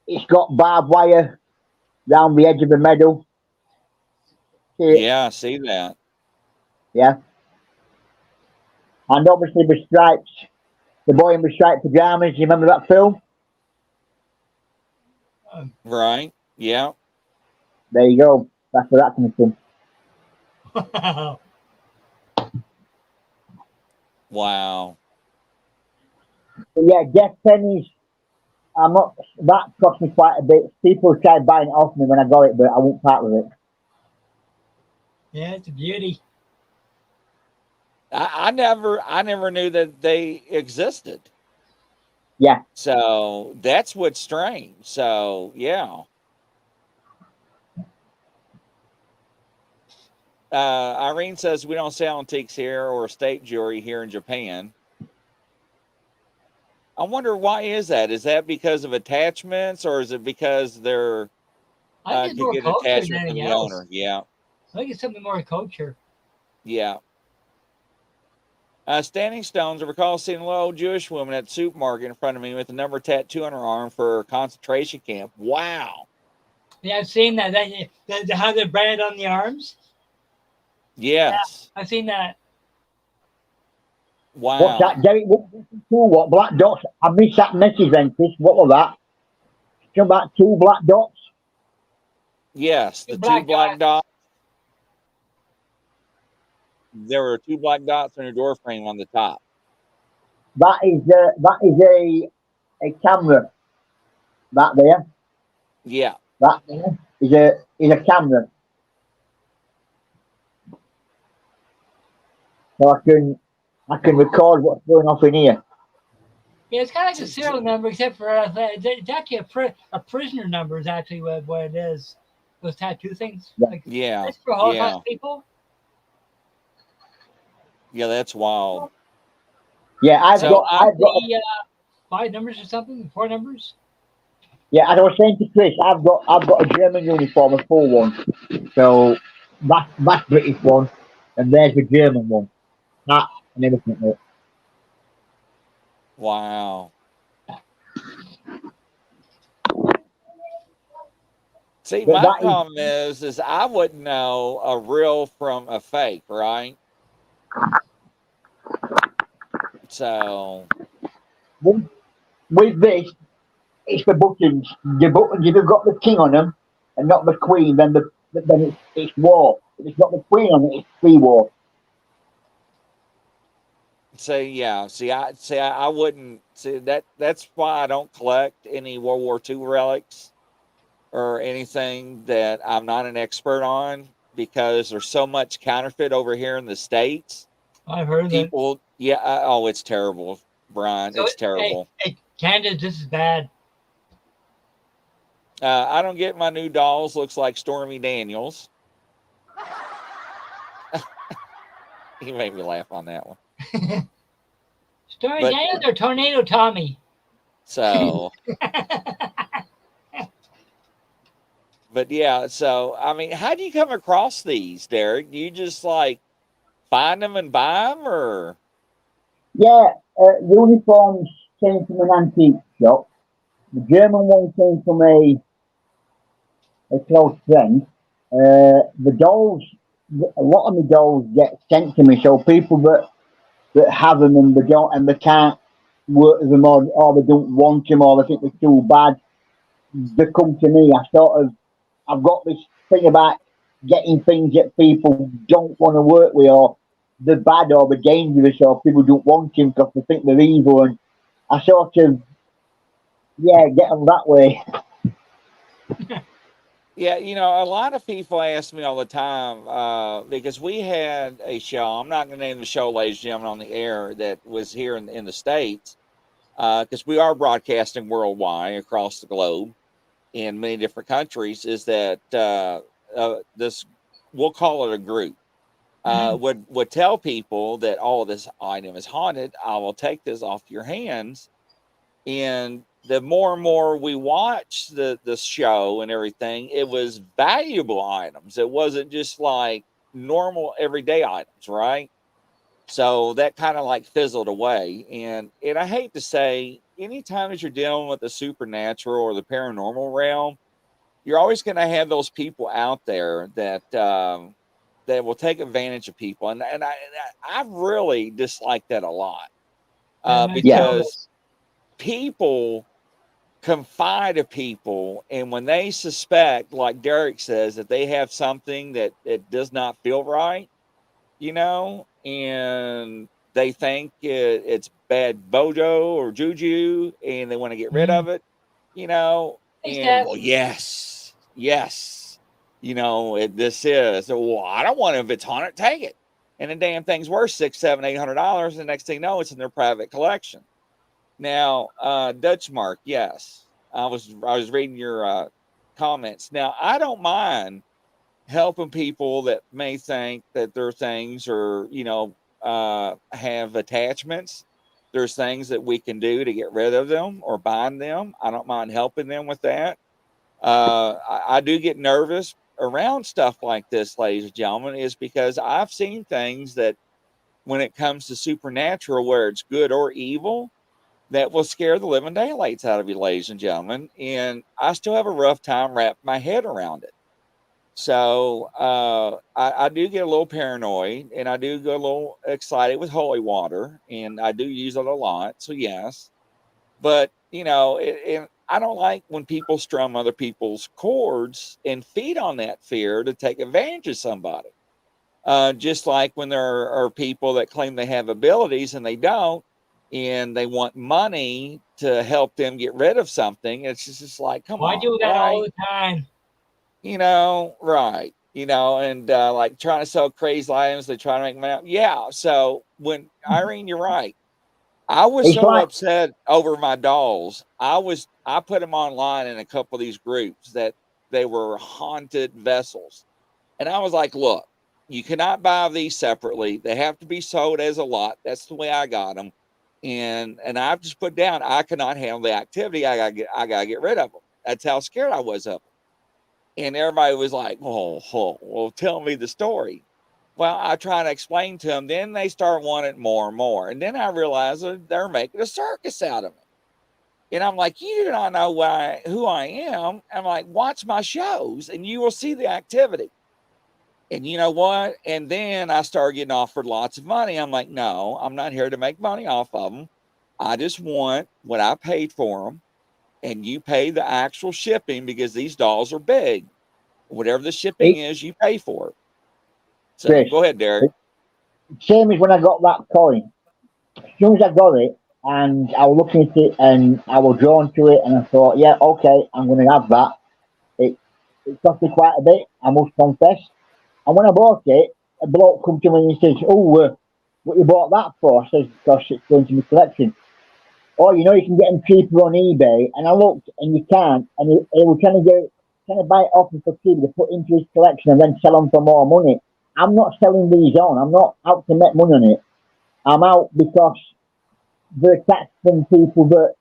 it's got barbed wire round the edge of the medal. See it? Yeah, I see that. Yeah. And obviously the stripes, the boy in the striped pajamas. You remember that film? Right? Yeah. There you go. That's where that comes from. Wow. Wow. But yeah, death pennies. I'm not. That cost me quite a bit. People tried buying it off me when I got it, but I won't part with it. Yeah, it's a beauty. I never knew that they existed. Yeah. So that's what's strange. So yeah. Irene says we don't sell antiques here or estate jewelry here in Japan. I wonder why is that? Is that because of attachments or is it because they're I think it's could more get culture than attachment from anything the else. owner? Yeah. I think it's something more culture. Yeah. Standing stones. I recall seeing a little old Jewish woman at the supermarket in front of me with a number tattoo on her arm for a concentration camp. Wow. Yeah, I've seen that. How they're branded on the arms. Yes. I've seen that. What's Wow. that, Derek? What black dots? I missed that message then, Chris. What was that? Talking about two black dots. Yes, the two black dots. There were two black dots on your door frame on the top. That is a camera. That there. Yeah. That there is a camera. So I can record what's going off in here. Yeah, it's kind of like a serial number, except for it's actually a prisoner number. Is actually what it is. Those tattoo things. Yeah. Like, Yeah. that's for Holocaust people. Yeah, that's wild. Yeah, I've got 5 numbers or something. 4 numbers. Yeah, as I was saying to Chris, I've got a German uniform, a full one. So that's British one, and there's the German one. That and everything. Else. Wow. See, But my problem is I wouldn't know a real from a fake, right? So with this, it's the buttons. The buttons, if you've got the king on them and not the queen, then it's war. If it's got the queen on it, it's free war. yeah. I wouldn't see that. That's why I don't collect any World War II relics or anything that I'm not an expert on because there's so much counterfeit over here in the States. I've heard people. That. Yeah. Oh, it's terrible, Brian. So it's terrible. Hey, Canada's just as bad. I don't get my new dolls. Looks like Stormy Daniels. He made me laugh on that one. Stormy Daniels or Tornado Tommy? So. But yeah, so I mean, how do you come across these, Derek? Do you just like find them and buy them, or? Yeah, uniforms came from an antique shop. The German one came from a close friend. The dolls, a lot of the dolls get sent to me. So people that have them and they can't work with them, or they don't want them, or they think they're too bad, they come to me. I've got this thing about getting things that people don't want to work with, or they're bad, or they're dangerous, or people don't want them because they think they're evil, and I sort of, get them that way. Yeah, a lot of people ask me all the time because we had a show. I'm not going to name the show, ladies and gentlemen, on the air that was here in the States because we are broadcasting worldwide across the globe in many different countries. Is that this? We'll call it a group. Would tell people that this item is haunted. I will take this off your hands. And the more and more we watched the show and everything, it was valuable items. It wasn't just like normal everyday items, right? So that kind of like fizzled away. And I hate to say, anytime that you're dealing with the supernatural or the paranormal realm, you're always going to have those people out there that will take advantage of people, and I really dislike that a lot because people confide to people, and when they suspect, like Derek says, that they have something that does not feel right, and they think it's bad bojo or juju, and they want to get rid of it, and well, yes, this is, well, I don't want it. If it's haunted, take it. And the damn thing's worth $600, $700, $800. The next thing you know, it's in their private collection. Now, Dutch Mark, yes, I was reading your comments. Now, I don't mind helping people that may think that their things are, have attachments. There's things that we can do to get rid of them or bind them. I don't mind helping them with that. I do get nervous around stuff like this, ladies and gentlemen, is because I've seen things that when it comes to supernatural, where it's good or evil, that will scare the living daylights out of you, ladies and gentlemen. And I still have a rough time wrapping my head around it. So I do get a little paranoid, and I do get a little excited with holy water, and I do use it a lot. So yes, but I don't like when people strum other people's chords and feed on that fear to take advantage of somebody. Just like when there are people that claim they have abilities and they don't, and they want money to help them get rid of something. It's just like, come on. I do that all the time. Right. And like trying to sell crazy items, they try to make money. Yeah. So when Irene, you're right. I was so upset over my dolls. I put them online in a couple of these groups that they were haunted vessels. And I was like, look, you cannot buy these separately. They have to be sold as a lot. That's the way I got them. And I've just put down, I cannot handle the activity. I gotta get rid of them. That's how scared I was of them. And everybody was like, well, tell me the story. Well, I try to explain to them. Then they start wanting more and more. And then I realize they're making a circus out of me. And I'm like, you do not know who I am. I'm like, watch my shows and you will see the activity. And you know what? And then I started getting offered lots of money. I'm like, no, I'm not here to make money off of them. I just want what I paid for them. And you pay the actual shipping because these dolls are big. Whatever the shipping is, you pay for it. So Chris, go ahead, Derek. Same as when I got that coin. As soon as I got it, and I was looking at it, and I was drawn to it, and I thought, yeah, okay, I'm going to have that. It cost me quite a bit, I must confess. And when I bought it, a bloke come to me and he says, "Oh, what you bought that for?" I says, "Because it's going to my collection." "Oh, you can get them cheaper on eBay." And I looked, and you can't. And he was trying to buy it off me for cheap to put into his collection and then sell them for more money. I'm not selling these on. I'm not out to make money on it. I'm out because they're attached from people that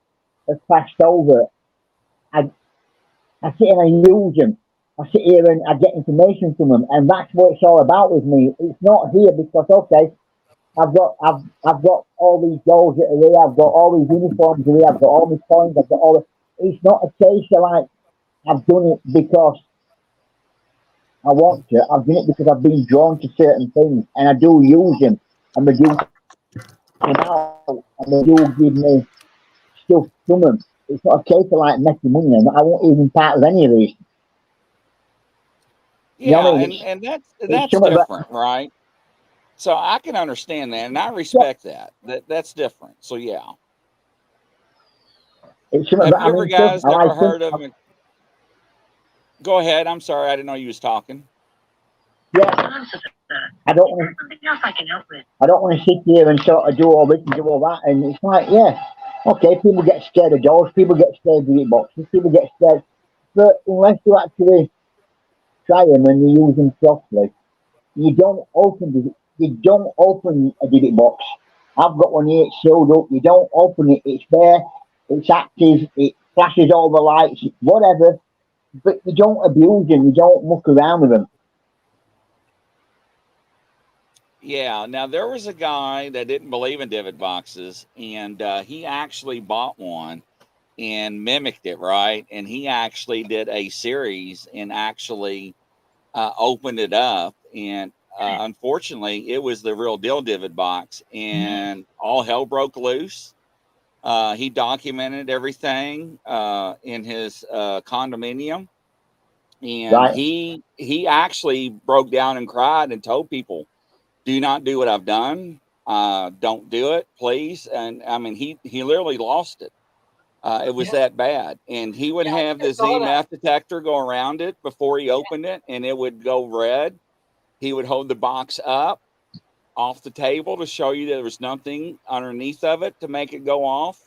have passed over. I sit and I use them. I sit here and I get information from them, and that's what it's all about with me. It's not here because okay, I've got all these dolls that are here. I've got all these uniforms here. I've got all my coins. I've got all. It's not a case of like I've done it because I want to. I've done it because I've been drawn to certain things, and I do use them, and they do come out, and they do give me stuff from them. It's not a case of like making money. I won't even part of any of these. Yeah, and that's different, right? So I can understand that, and I respect that. That's different. So yeah. Have you ever guys ever heard of? Go ahead. I'm sorry. I didn't know you was talking. Yeah, I don't want something else I can help with. I don't want to sit here and sort of do all this and do all that. And it's like, yeah, okay, people get scared of doors, people get scared of unit boxes, people get scared. But unless you actually try them and you use them properly, you don't open a digit box. I've got one here, it's sealed up. You don't open it. It's there. It's active. It flashes all the lights, whatever. But you don't abuse them. You don't muck around with them. Yeah. Now there was a guy that didn't believe in divot boxes, and he actually bought one and mimicked it, right? And he actually did a series and actually opened it up, and unfortunately, it was the real deal divot box, and all hell broke loose. He documented everything in his condominium, and Right? he actually broke down and cried and told people, "Do not do what I've done. Don't do it, please." And I mean, he literally lost it. It was that bad, and he would have this EMF detector go around it before he opened it, and it would go red. He would hold the box up off the table to show you there was nothing underneath of it to make it go off.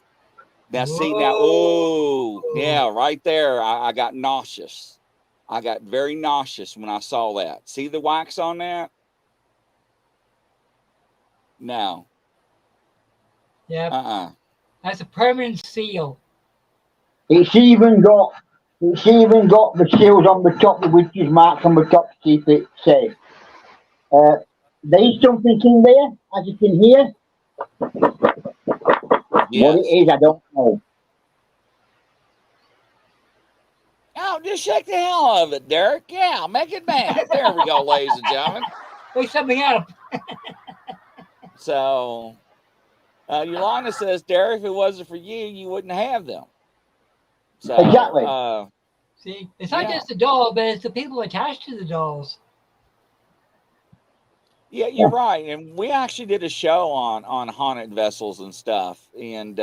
Now, see, now, oh, yeah, right there, I got nauseous. I got very nauseous when I saw that. See the wax on that? No. Yeah. That's a permanent seal. It's even got the seals on the top, the witch's marks on the top to keep it safe. There's something in there, as you can hear. Yes. What it is, I don't know. Oh, just shake the hell out of it, Derek. Yeah, make it mad. There we go, ladies and gentlemen. Wake something up. So, Yolanda says, Derek, if it wasn't for you, you wouldn't have them. So, Exactly. See, it's not just the doll, but it's the people attached to the dolls. Yeah, you're right. And we actually did a show on haunted vessels and stuff. And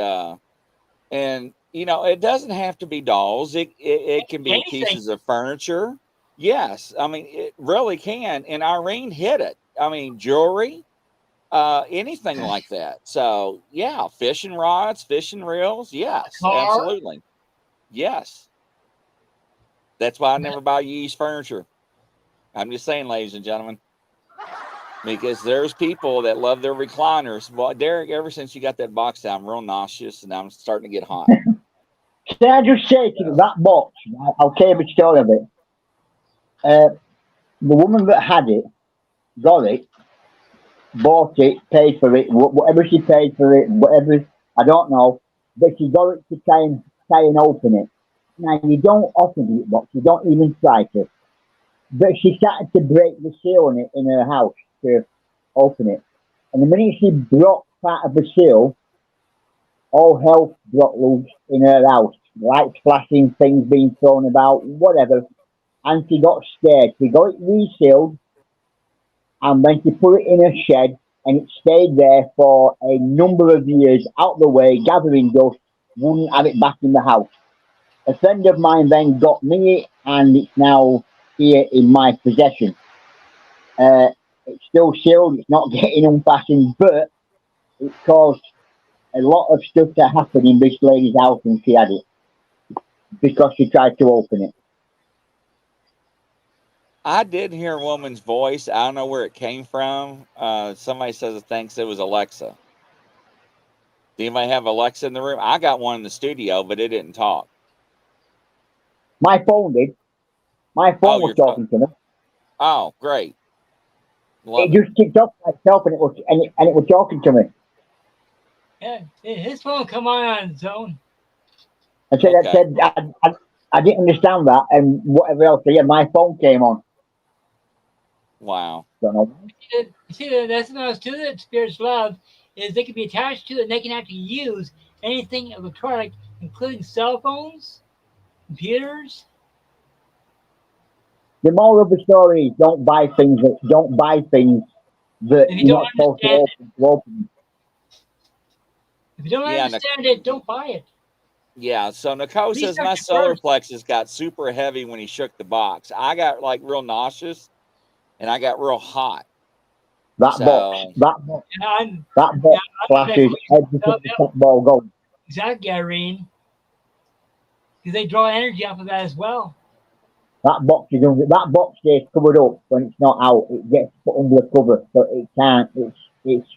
you know, it doesn't have to be dolls. It can be pieces of furniture. Yes, I mean it really can. And Irene hit it. I mean, jewelry, anything like that. So yeah, fishing rods, fishing reels. Yes, absolutely. Yes. That's why I never buy used furniture. I'm just saying, ladies and gentlemen, because there's people that love their recliners. Well, Derek, ever since you got that box down, I'm real nauseous and I'm starting to get hot. Can I just say to you, that box, right, I'll tell you a story of it. The woman that had it, got it, bought it, paid for it, whatever she paid for it, whatever, I don't know, but she got it to try and open it. Now, you don't open the box, you don't even try to. But she started to break the seal on it in her house to open it. And the minute she broke part of the seal, all hell broke loose in her house. Lights flashing, things being thrown about, whatever. And she got scared. She got it resealed, and then she put it in a shed, and it stayed there for a number of years, out the way, gathering dust, wouldn't have it back in the house. A friend of mine then got me it, and it's now here in my possession. It's still sealed, it's not getting unfastened, but it caused a lot of stuff to happen in this lady's house when she had it because she tried to open it. I did hear a woman's voice. I don't know where it came from. Somebody says it thinks it was Alexa. Do anybody have Alexa in the room? I got one in the studio, but it didn't talk. My phone did. My phone was talking to me. Oh, great. It just kicked off by itself, and it was talking to me. Yeah, his phone come on its own. I didn't understand that, and whatever else. So yeah, my phone came on. Wow. Don't know. You see, that's what I was to that spirits love is they can be attached to it, and they can actually use anything electronic, including cell phones, computers. The moral of the story is don't buy things that you're not supposed to open. If you don't understand it, don't buy it. Yeah, so Nicole says my Research solar first. plexus got super heavy when he shook the box. I got like real nauseous and I got real hot. That box, So that box, And I'm, that yeah, box I'm flashes every time the top ball goes. exactly, Irene. Because they draw energy off of that as well. That box stays covered up when it's not out. It gets put under the cover, so it can't. It's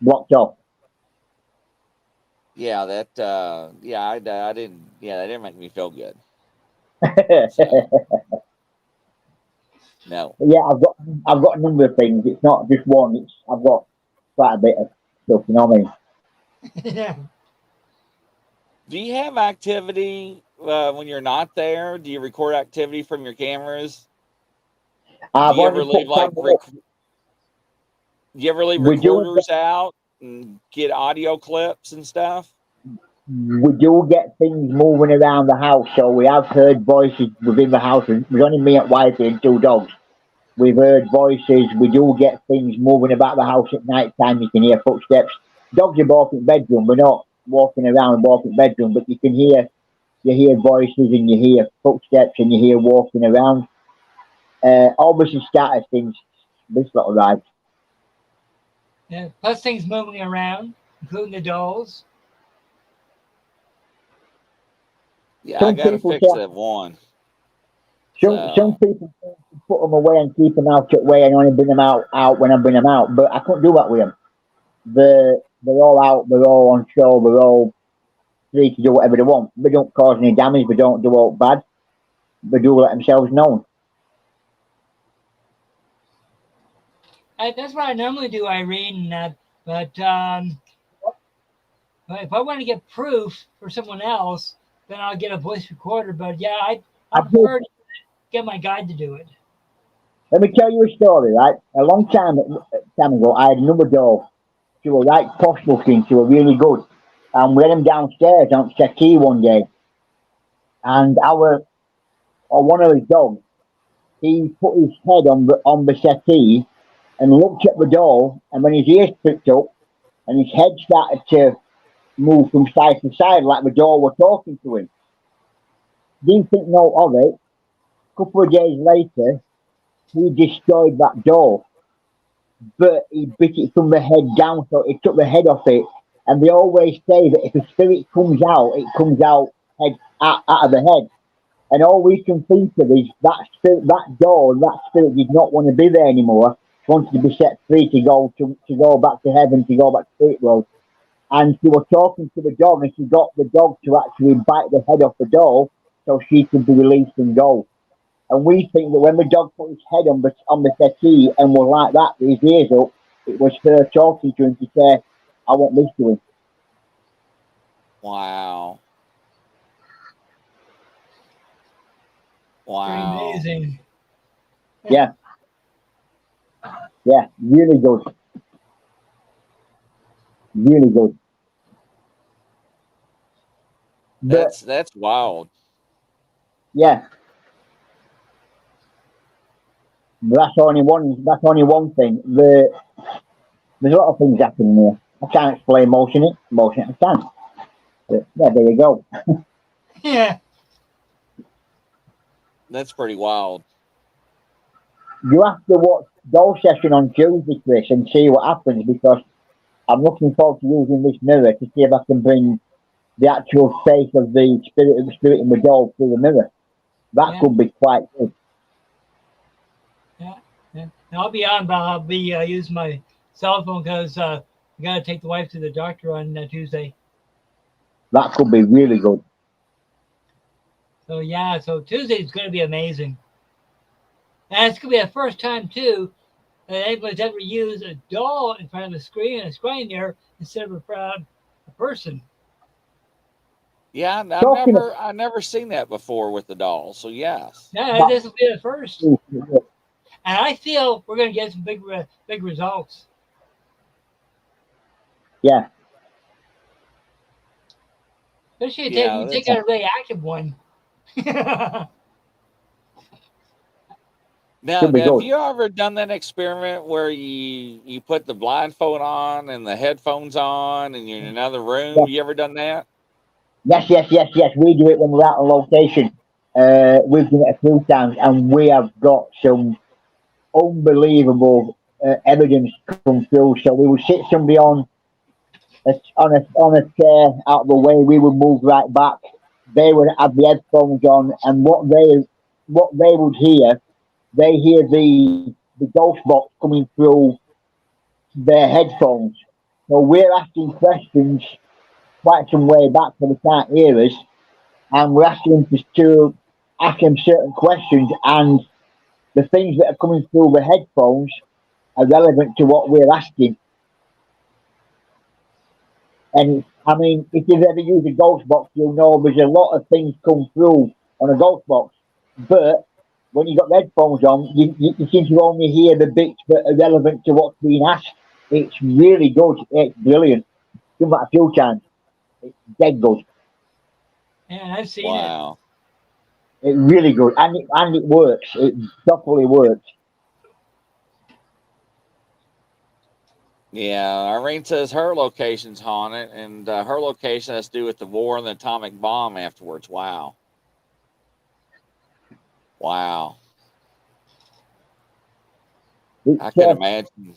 blocked off. yeah, that I didn't that didn't make me feel good. Yeah, So no. I've got a number of things. It's not just one. I've got quite a bit of stuff. You know what I mean? Yeah. Do you have activity when you're not there? Do you record activity from your cameras? Do I've you ever already leave put like camera up. do you ever leave We do recorders out and get audio clips and stuff? we do get things moving around the house. So we have heard voices within the house. It was only me and wifey and two dogs. We've heard voices. We do get things moving about the house at night time. You can hear footsteps. Dogs are both in the bedroom. We're not walking around and walking in the bedroom, but you hear voices and you hear footsteps and you hear walking around. Obviously started things this little ride. Yeah. Plus things moving around, including the dolls. Yeah, I Some got to people fix say that one. some So people say to put them away and keep them out at way and only bring them out when I bring them out. But I couldn't do that with them. They're all out. They're all on show. They're all free to do whatever they want. They don't cause any damage. They don't do all bad. They do let themselves known. That's what I normally do, Irene. But if I want to get proof for someone else, then I'll get a voice recorder. But yeah, I I did. prefer to get my guide to do it. Let me tell you a story, right? A long time ago, I had another dog. She was right posh looking. She was really good. And we had him downstairs on settee one day. And or one of his dogs, he put his head on the settee and looked at the door. And when his ears pricked up and his head started to move from side to side like the door was talking to him, didn't think no of it. A couple of days later, he destroyed that door, but he bit it from the head down, so he took the head off it. And they always say that if a spirit comes out, it comes out out of the head. And all we can think of is that spirit, that door, that spirit did not want to be there anymore. She wanted to be set free to go back to heaven, to go back to spirit world. And she was talking to the dog, and she got the dog to actually bite the head off the door so she could be released and go. And we think that when the dog put his head on the settee and was like that, with his ears up, it was her talking to him to say, "I want this to him." wow. Pretty Wow. amazing. Yeah, yeah, really good, really good. But That's wild. yeah, that's only one. That's only one thing. There's a lot of things happening here. I can't explain motion it. I can't. But yeah, there you go. Yeah. That's pretty wild. You have to watch Doll Session on Tuesday, Chris, and see what happens because I'm looking forward to using this mirror to see if I can bring the actual face of the spirit in the doll through the mirror. That Yeah. could be quite good. Yeah. Yeah. And I'll be on, but I'll be using my cell phone because I got to take the wife to the doctor on Tuesday. That could be really good. So yeah, so Tuesday is going to be amazing. And it's going to be the first time, too, that anybody's ever used a doll in front of a screen there instead of in front of a person. Yeah, Talking I've never seen that before with the doll. So yes. Yeah, about, this will be the first. And I feel we're going to get some big results. yeah, Especially if Yeah, you take that's out a really active one. now could be have good. you ever done that experiment where you put the blindfold on and the headphones on and you're in another room? Yeah, You ever done that? Yes, yes, yes, yes. We do it when we're out on location. We've done it a few times, and we have got some unbelievable evidence come through. So we would sit somebody on a chair out of the way. We would move right back. They would have the headphones on, and what they would hear, they hear the ghost box coming through their headphones. So we're asking questions quite some way back, so they can't hear us, and we're asking them to ask them certain questions, and the things that are coming through the headphones are relevant to what we're asking. And I mean, if you've ever used a ghost box, you'll know there's a lot of things come through on a ghost box. But when you got the headphones on, you seem to only hear the bits that are relevant to what's being asked. It's really good. It's brilliant. Done that a few times. It's dead good. And I've seen it. Wow. It's really good, and it works. It properly works. Yeah, Irene says her location's haunted, and her location has to do with the war and the atomic bomb afterwards. Wow. Wow. I It's, can imagine.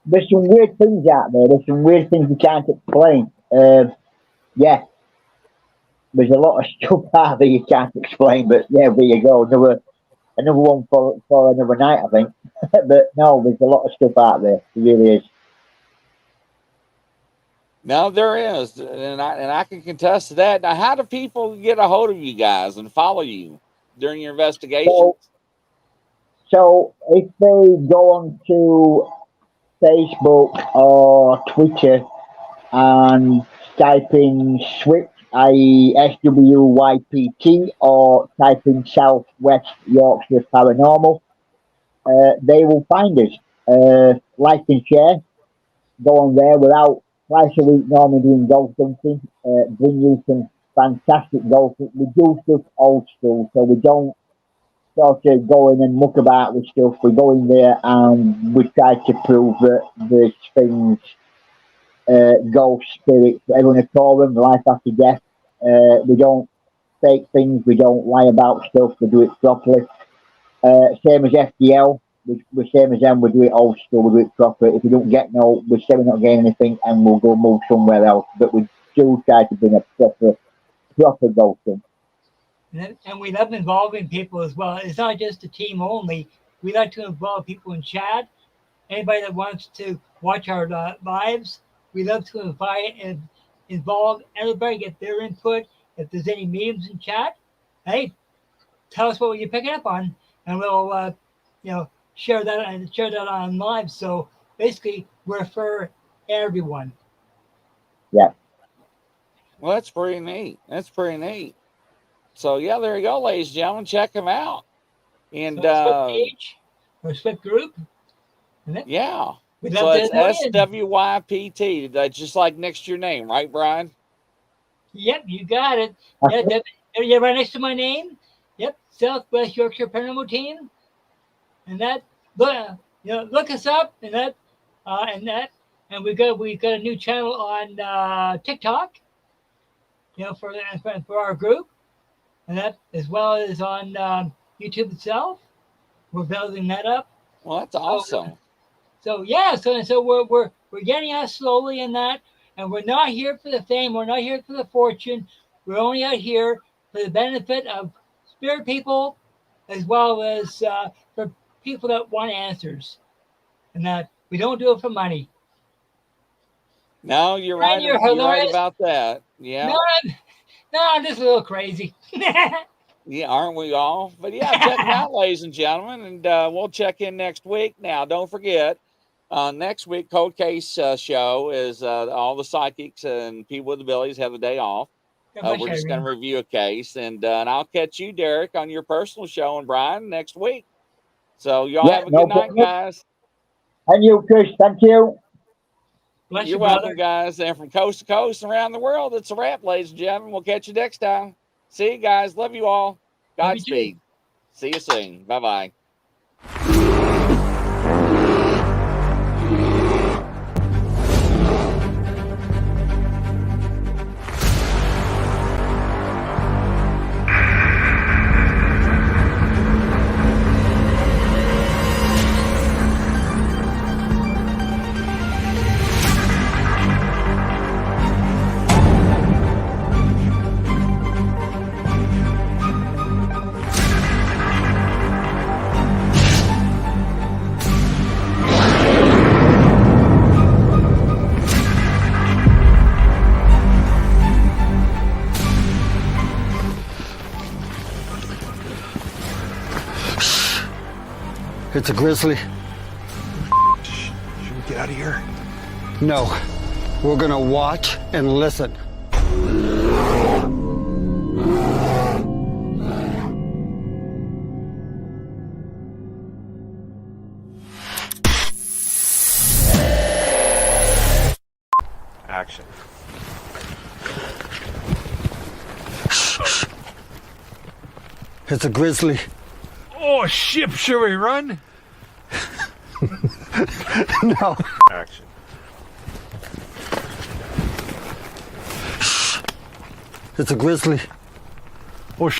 there's some weird things out there. There's some weird things you can't explain. Yeah, there's a lot of stuff out there you can't explain. But yeah, there you go. Another one for another night, I think. But no, there's a lot of stuff out there. There really is. No, there is, and I can contest to that. Now, how do people get a hold of you guys and follow you during your investigations? So if they go on to Facebook or Twitter and type in SWYPT, i.e. SWYPT, or type in Southwest Yorkshire Paranormal, they will find us. Like and share. Go on there. We're out twice a week normally doing ghost hunting. Bring you some fantastic ghost. We do stuff old school, so we don't sort of go in and muck about with stuff. We go in there and we try to prove that there's things, ghosts, spirits, whatever you want to call them, life after death. We don't fake things. We don't lie about stuff. We do it properly. Same as FDL. We're same as them. We do it old school. We do it proper. If we don't get no, we say we're not getting anything, and we'll go move somewhere else. But we do try to bring a proper ghost in. And we love involving people as well. It's not just a team only. We like to involve people in chat. Anybody that wants to watch our lives, we love to invite and involve everybody, get their input. If there's any memes in chat, hey, tell us what you're picking up on, and we'll share that on live. So basically, we're for everyone. Yeah. Well, that's pretty neat. That's pretty neat. So yeah, there you go, ladies and gentlemen. Check them out. And SWYPT page or SWYPT group. Yeah. We'd So love it's to know you. SWYPT. That's just like next to your name, right, Brian? Yep, you got it. Yeah, right next to my name. Yep, Southwest Yorkshire Paranormal Team, and that. Look us up, and we've got a new channel on TikTok. For our group, and that as well as on YouTube itself. We're building that up. Well, that's awesome. So we're getting out slowly in that, and we're not here for the fame. We're not here for the fortune. We're only out here for the benefit of spirit people, as well as for people that want answers, and that we don't do it for money. No, you're right. You're right about that. Yeah. No, I'm just a little crazy. Yeah, aren't we all? But yeah, check them out, ladies and gentlemen, and we'll check in next week. Now, don't forget, next week, Cold Case show is all the psychics and people with abilities have the day off. We're just going to review a case, and I'll catch you, Derek, on your personal show, and Brian next week. So y'all have a good night, guys. And you, Chris. Thank you. You're welcome, guys. And from coast to coast and around the world, it's a wrap, ladies and gentlemen. We'll catch you next time. See you guys. Love you all. Godspeed. See you soon. Bye-bye. It's a grizzly. Should we get out of here? No. We're gonna watch and listen. Action. It's a grizzly. Oh, shit, should we run? No. Action. It's a grizzly. Oh,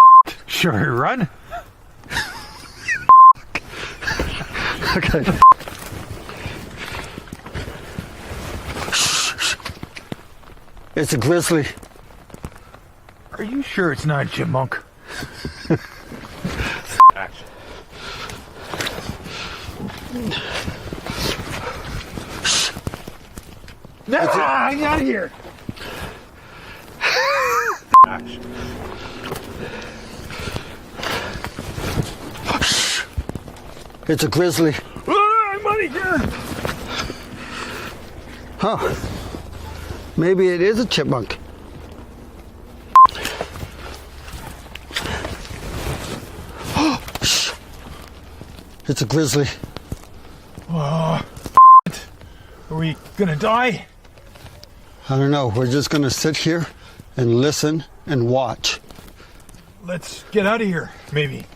should we run? Okay. It's a grizzly. Are you sure it's not a chipmunk? Action. No, get out of here. Action. It's a grizzly. I'm out of here. Huh. Maybe it is a chipmunk. It's a grizzly. Are we gonna die? I don't know. We're just gonna sit here and listen and watch. Let's get out of here, maybe.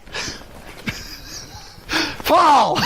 Fall!